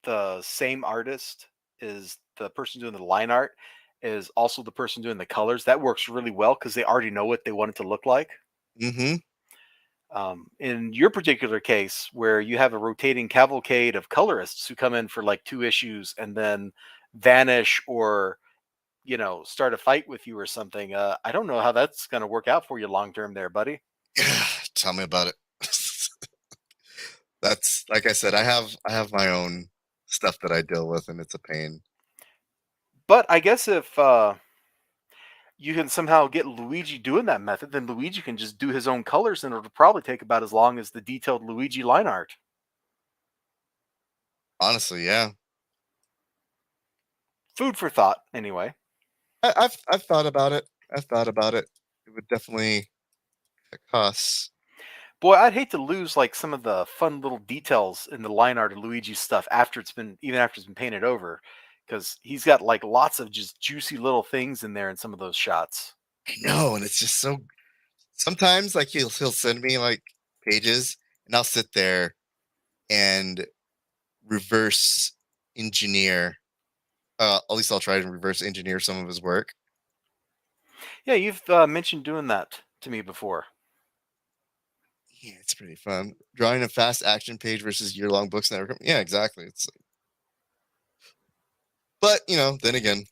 the same artist is the person doing the line art is also the person doing the colors. That works really well because they already know what they want it to look like. Mm-hmm. In your particular case, where you have a rotating cavalcade of colorists who come in for like 2 issues and then vanish or start a fight with you or something, I don't know how that's going to work out for you long term there, buddy. Tell me about it. That's like I said, I have my own stuff that I deal with, and it's a pain. But I guess if you can somehow get Luigi doing that method, then Luigi can just do his own colors, and it'll probably take about as long as the detailed Luigi line art. Honestly, yeah. Food for thought, anyway. I've thought about it. It would definitely cost. Boy, I'd hate to lose like some of the fun little details in the line art of Luigi's stuff after it's been painted over, because he's got like lots of just juicy little things in there in some of those shots. I know, and it's just so. Sometimes, like he'll send me like pages, and I'll sit there and reverse engineer. At least I'll try to reverse engineer some of his work. Yeah, you've mentioned doing that to me before. Yeah, it's pretty fun. Drawing a fast action page versus year-long books. Yeah, exactly. It's but then again,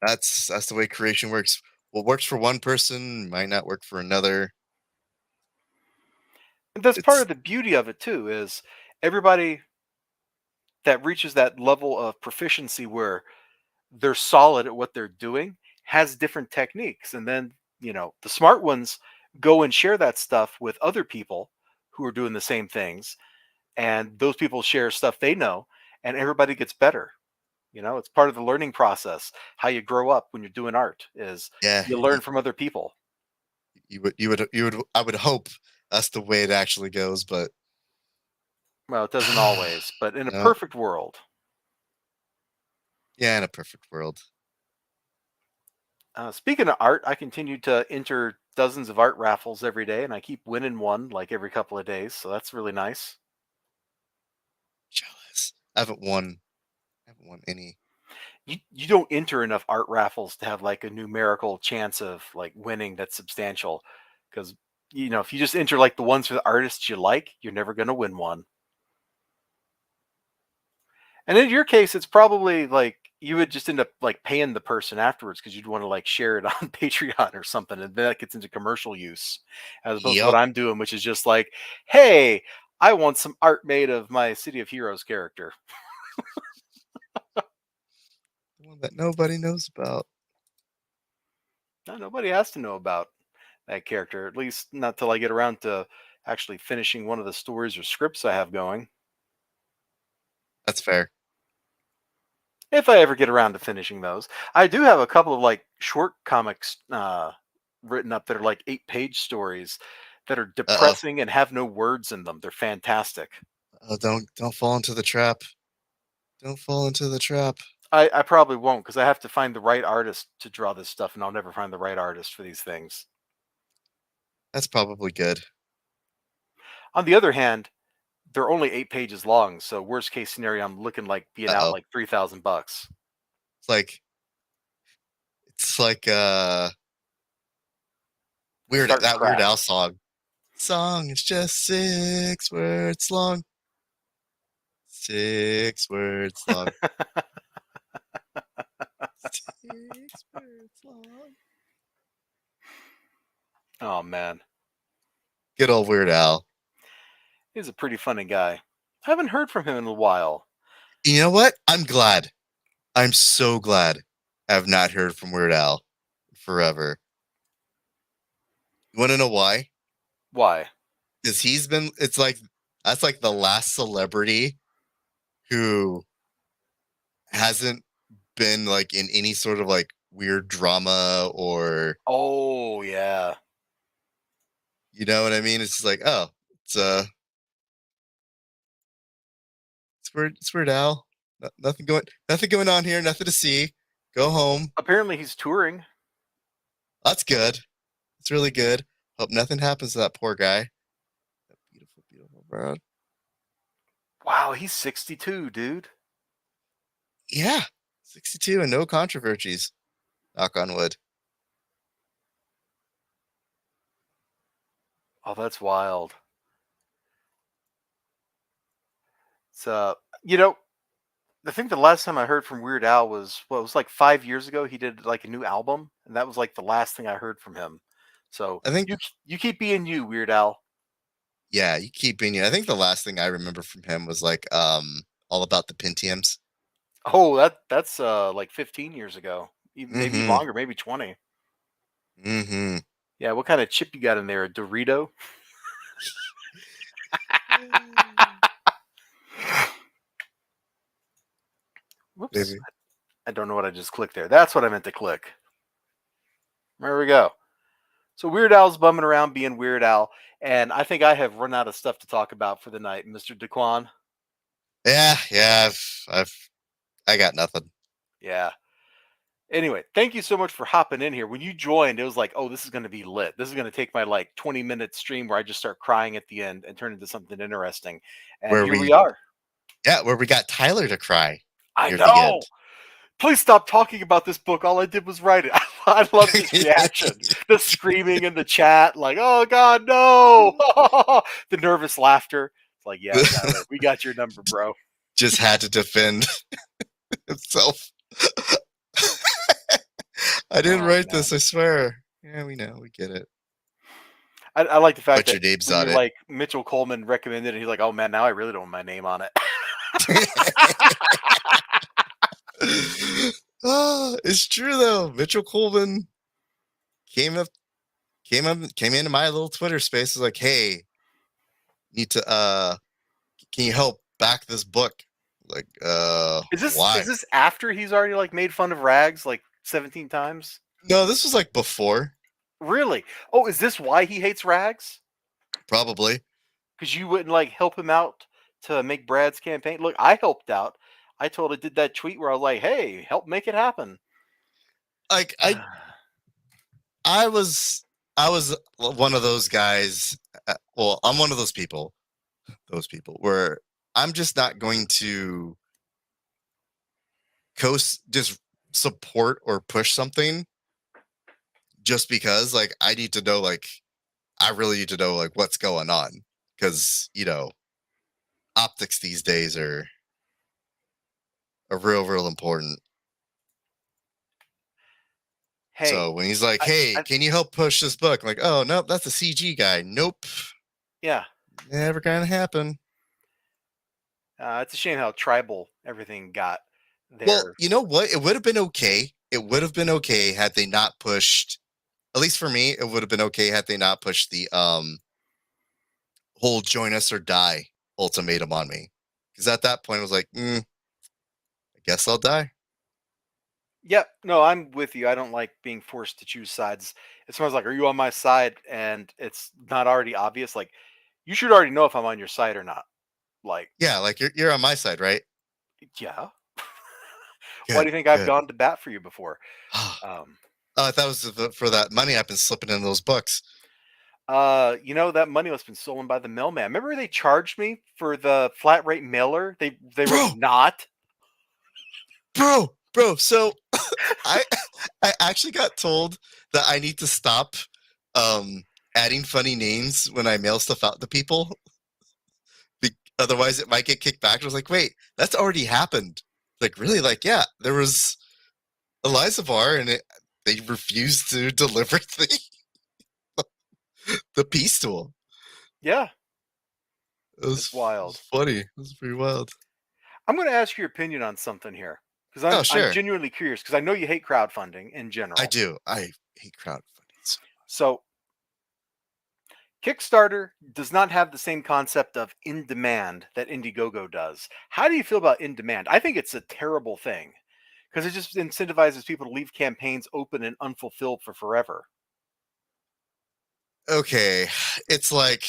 that's the way creation works. What works for one person might not work for another. And that's part of the beauty of it too, is everybody that reaches that level of proficiency where they're solid at what they're doing has different techniques. And then, the smart ones go and share that stuff with other people who are doing the same things. And those people share stuff they know, and everybody gets better. It's part of the learning process. How you grow up when you're doing art is you learn from other people. I would hope that's the way it actually goes, but well, it doesn't always, but in a perfect world. Yeah, in a perfect world. Speaking of art, I continue to enter dozens of art raffles every day, and I keep winning one like every couple of days, so that's really nice. Jealous. I haven't won any. You don't enter enough art raffles to have like a numerical chance of like winning that's substantial, because if you just enter like the ones for the artists you like, you're never going to win one. And in your case, it's probably like you would just end up like paying the person afterwards because you'd want to like share it on Patreon or something, and then that gets into commercial use, as opposed to what Yep. I'm doing, which is just like, hey, I want some art made of my City of Heroes character. The one that nobody knows about. No, nobody has to know about that character, at least not till I get around to actually finishing one of the stories or scripts I have going. That's fair. If I ever get around to finishing those, I do have a couple of like short comics written up that are like 8-page stories that are Uh-oh. depressing and have no words in them. They're fantastic. Oh, don't fall into the trap. Don't fall into the trap. I probably won't because I have to find the right artist to draw this stuff, and I'll never find the right artist for these things. That's probably good. On the other hand, they're only 8 pages long, so worst case scenario, I'm looking like being out Uh-oh. like $3,000. It's like Weird Starting to that Weird crash. Al song. Song is just 6 words long. 6 words long. 6 words long. Oh man, Good old Weird Al. he's a pretty funny guy. I haven't heard from him in a while. You know what? I'm glad. I'm so glad I've not heard from Weird Al forever. You want to know why? Why? Because that's like the last celebrity who hasn't been like in any sort of like weird drama or, Oh yeah. you know what I mean? It's just like, oh, it's it's Weird Al. Nothing going on here. Nothing to see. Go home. Apparently he's touring. That's good. It's really good. Hope nothing happens to that poor guy. That beautiful, beautiful broad. Wow, he's 62, dude. Yeah, 62 and no controversies. Knock on wood. Oh, that's wild. So, you know, I think the last time I heard from Weird Al was, well, it was like 5 years ago. He did like a new album, and that was like the last thing I heard from him. So I think, you keep being you, Weird Al. yeah, you keep being you. I think the last thing I remember from him was like all about the Pentiums. Oh, that's like 15 years ago, maybe Mm-hmm. longer, maybe 20. Mm-hmm. Yeah, what kind of chip you got in there? A Dorito? Whoops. Maybe. I don't know what I just clicked there. That's what I meant to click. There we go. So Weird Al's bumming around being Weird Al, and I think I have run out of stuff to talk about for the night, Mr. Daquan. Yeah. I got nothing. Yeah. Anyway, thank you so much for hopping in here. When you joined, it was like, oh, this is going to be lit. This is going to take my like 20-minute stream where I just start crying at the end and turn into something interesting. And here we are. Yeah, where we got Tyler to cry. I near the know. end. Please stop talking about this book. All I did was write it. I love this reaction. The screaming in the chat, like, oh God, no. The nervous laughter. It's like, yeah, Tyler, we got your number, bro. Just had to defend himself. I didn't write this, I swear. Yeah, we know, we get it. I like the fact But that your name's when on you're it. like Mitchell Coleman recommended it, he's like, oh man, now I really don't want my name on it. It's true though. Mitchell Coleman came into my little Twitter space. Was like, hey, need to can you help back this book? Like, why? Is this after he's already like made fun of Rags like 17 times? No, this was like before. Really? Oh, is this why he hates Rags? Probably. Because you wouldn't like help him out to make Brad's campaign. Look, I helped out. I did that tweet where I was like, hey, help make it happen. Like I was one of those guys. Well, I'm one of those people where I'm just not going to just support or push something just because like I need to know, like I really need to know like what's going on, because you know optics these days are are real important. Hey, so when he's like, "Hey, can you help push this book?" I'm like, "Oh no, that's a CG guy." Nope. Yeah. Never gonna happen. It's a shame how tribal everything got there. Well, you know what? It would have been okay. It would have been okay had they not pushed. At least for me, it would have been okay had they not pushed the whole "join us or die" ultimatum on me. Because at that point, I was like, I guess I'll die. Yep. No, I'm with you. I don't like being forced to choose sides. It sounds like, are you on my side? And it's not already obvious. Like, you should already know if I'm on your side or not. Like, Yeah, like you're on my side, right? yeah. Good, Why do you think I've good. gone to bat for you before? That was for that money I've been slipping in those books. That money must have been stolen by the mailman. Remember they charged me for the flat rate mailer? They wrote not. Bro. So I actually got told that I need to stop adding funny names when I mail stuff out to people. Otherwise, it might get kicked back. I was like, wait, that's already happened. Like, really? Like, yeah, there was elizibar, and they refused to deliver the peace tool. Yeah. It was wild. It was funny. It was pretty wild. I'm going to ask your opinion on something here because I'm genuinely curious because I know you hate crowdfunding in general. I do. I hate crowdfunding so much. So Kickstarter does not have the same concept of in demand that Indiegogo does. How do you feel about in demand? I think it's a terrible thing because it just incentivizes people to leave campaigns open and unfulfilled for forever. Okay, it's like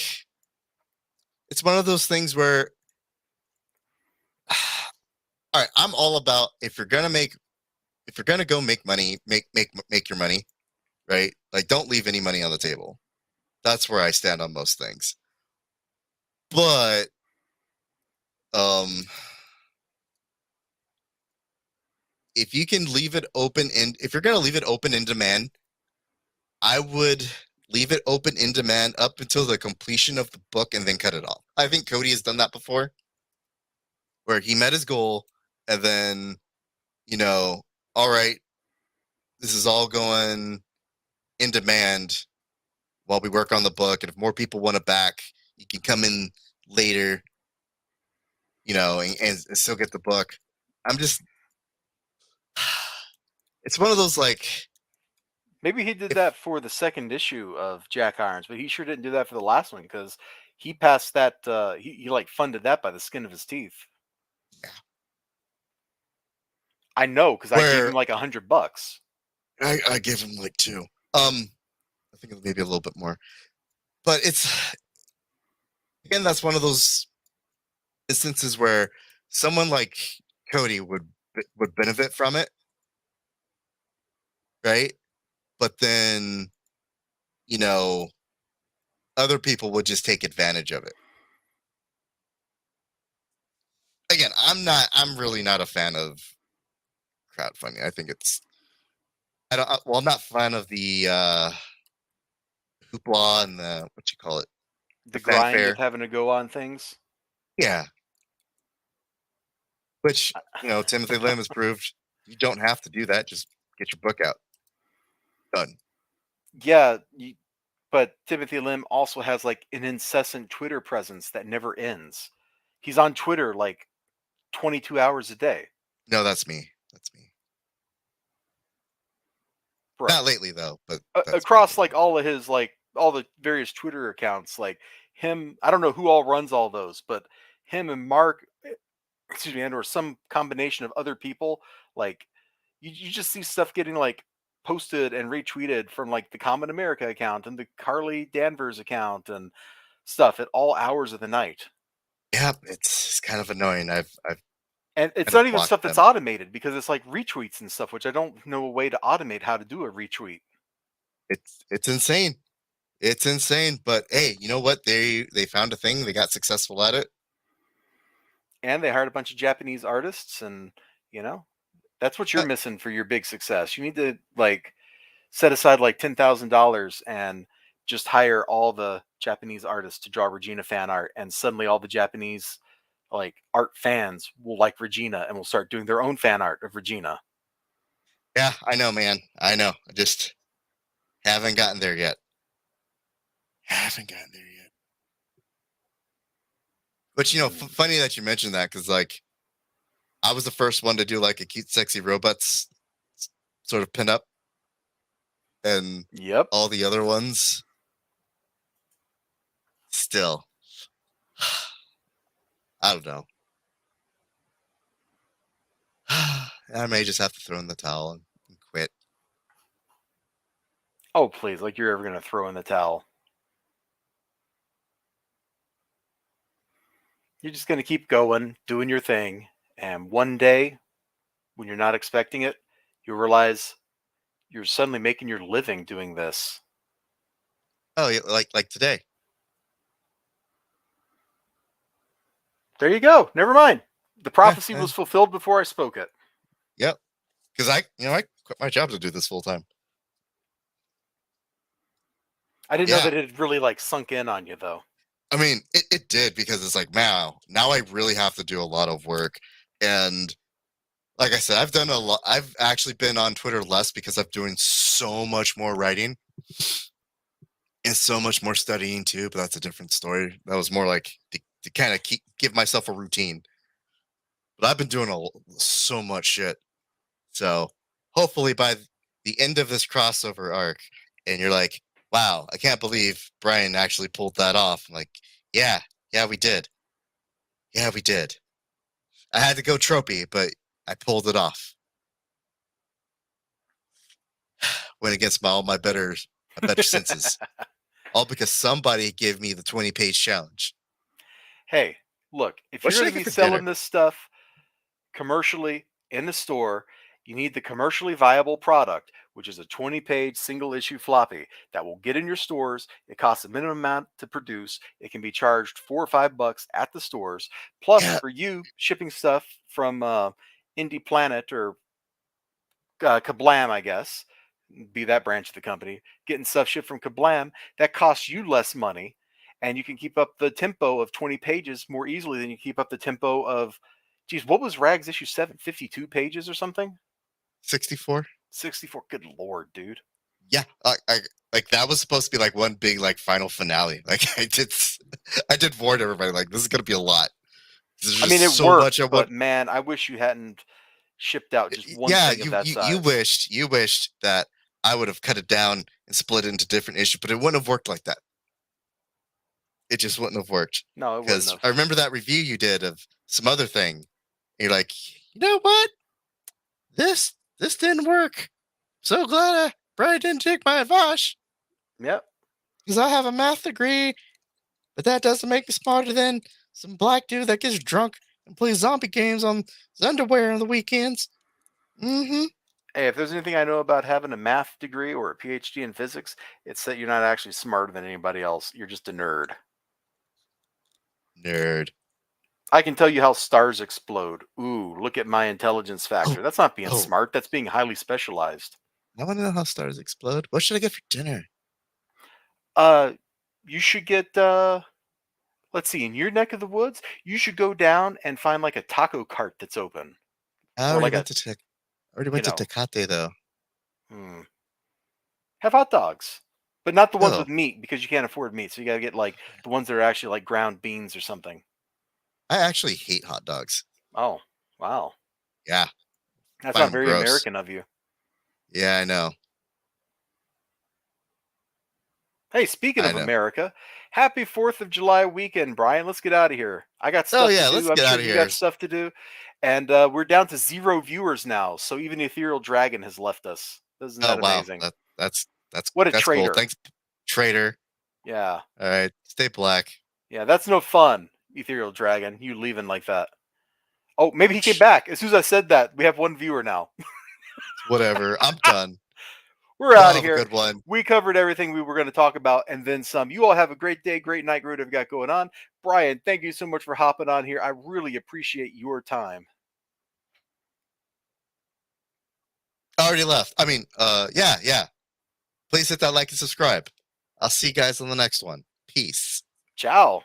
it's one of those things where all right, I'm all about if you're gonna go make money, make your money, right? Like, don't leave any money on the table. That's where I stand on most things. But if you can leave it open if you're gonna leave it open in demand, I would leave it open in demand up until the completion of the book and then cut it off. I think Cody has done that before, where he met his goal and then, all right, this is all going in demand while we work on the book. And if more people want to back, you can come in later, and still get the book. It's one of those like. Maybe he did that for the second issue of Jack Irons, but he sure didn't do that for the last one because he passed that. He like funded that by the skin of his teeth. Yeah. I know because I gave him like $100. I gave him like 2. I think maybe a little bit more, but again, that's one of those instances where someone like Cody would benefit from it, right? But then, other people would just take advantage of it. Again, I'm really not a fan of crowdfunding. I think I'm not a fan of the hoopla and the, what you call it? The grind of having to go on things. Yeah. Which, Timothy Lim has proved you don't have to do that. Just get your book out. Done. Yeah, but Timothy Lim also has like an incessant Twitter presence that never ends. He's on Twitter like 22 hours a day. No, that's me. Bro. Not lately though, but across like all of his all the various Twitter accounts, like him, I don't know who all runs all those, but him and Mark, and or some combination of other people, like you just see stuff getting like posted and retweeted from like the Common America account and the Carly Danvers account and stuff at all hours of the night. Yeah, it's kind of annoying. And it's not even stuff that's automated because it's like retweets and stuff, which I don't know a way to automate how to do a retweet. It's insane. It's insane. But hey, you know what? They found a thing. They got successful at it. And they hired a bunch of Japanese artists, and that's what you're missing for your big success. You need to like set aside like $10,000 and just hire all the Japanese artists to draw Regina fan art, and suddenly all the Japanese like art fans will like Regina and will start doing their own fan art of Regina. Yeah, I know, man. I know. I just haven't gotten there yet. But, funny that you mentioned that, because, like, I was the first one to do, like, a cute, sexy robots sort of pinup. And Yep. all the other ones, still, I don't know. I may just have to throw in the towel and quit. Oh, please. Like you're ever going to throw in the towel. You're just going to keep going, doing your thing. And one day, when you're not expecting it, you'll realize you're suddenly making your living doing this. Oh, yeah, like today. There you go. Never mind. The prophecy was fulfilled before I spoke it. Yep. Because I quit my job to do this full time. I didn't know that it had really like sunk in on you, though. I mean, it did, because it's like, now I really have to do a lot of work. And like I said, I've done a lot. I've actually been on Twitter less because I'm doing so much more writing and so much more studying too. But that's a different story. That was more like to kind of give myself a routine. But I've been doing so much shit. So hopefully by the end of this crossover arc, and you're like, wow, I can't believe Brian actually pulled that off. I'm like, yeah, we did. Yeah, we did. I had to go tropey, but I pulled it off. Went against all my better senses. All because somebody gave me the 20-page challenge. Hey, look, if you're going to be selling this stuff commercially in the store, you need the commercially viable product, which is a 20-page single-issue floppy that will get in your stores. It costs a minimum amount to produce. It can be charged $4 or $5 at the stores. Plus, for you shipping stuff from Indie Planet or Kablam, I guess, be that branch of the company, getting stuff shipped from Kablam, that costs you less money, and you can keep up the tempo of 20 pages more easily than you keep up the tempo of, geez, what was Rags issue 7? 52 pages or something? 64. Good lord, dude. Yeah, I like that was supposed to be like one big like final finale. Like I did warn everybody, like, this is gonna be a lot. I mean, it worked, but man, I wish you hadn't shipped out just one thing of that size. You wished that I would have cut it down and split it into different issues, but it wouldn't have worked like that. It just wouldn't have worked. No, it wouldn't have. I remember that review you did of some other thing. And you're like, you know what? This didn't work. So glad Brian didn't take my advice. Yep. Because I have a math degree, but that doesn't make me smarter than some black dude that gets drunk and plays zombie games on his underwear on the weekends. Mm-hmm. Hey, if there's anything I know about having a math degree or a PhD in physics, it's that you're not actually smarter than anybody else. You're just a nerd. I can tell you how stars explode. Ooh, look at my intelligence factor. That's not being smart. That's being highly specialized. I want to know how stars explode. What should I get for dinner? You should get, let's see, in your neck of the woods, you should go down and find like a taco cart that's open. I already went to Tecate, though. Have hot dogs. But not the ones with meat, because you can't afford meat. So you got to get like the ones that are actually like ground beans or something. I actually hate hot dogs. Oh, wow. Yeah. That's not very American of you. Yeah, I know. Hey, speaking of America, happy 4th of July weekend, Brian. Let's get out of here. I got stuff to do. Let's get out of here. You got stuff to do. And we're down to 0 viewers now. So even Ethereal Dragon has left us. Isn't that amazing? That's what a traitor. Cool. Thanks, traitor. Yeah. All right. Stay black. Yeah, that's no fun, Ethereal Dragon. You leaving like that. Oh, maybe he came back. As soon as I said that, we have 1 viewer now. Whatever. I'm done. We're out of here. Good one. We covered everything we were going to talk about and then some. You all have a great day, great night, whatever you've got going on. Brian, thank you so much for hopping on here. I really appreciate your time. I already left. I mean, yeah. Please hit that like and subscribe. I'll see you guys on the next one. Peace. Ciao.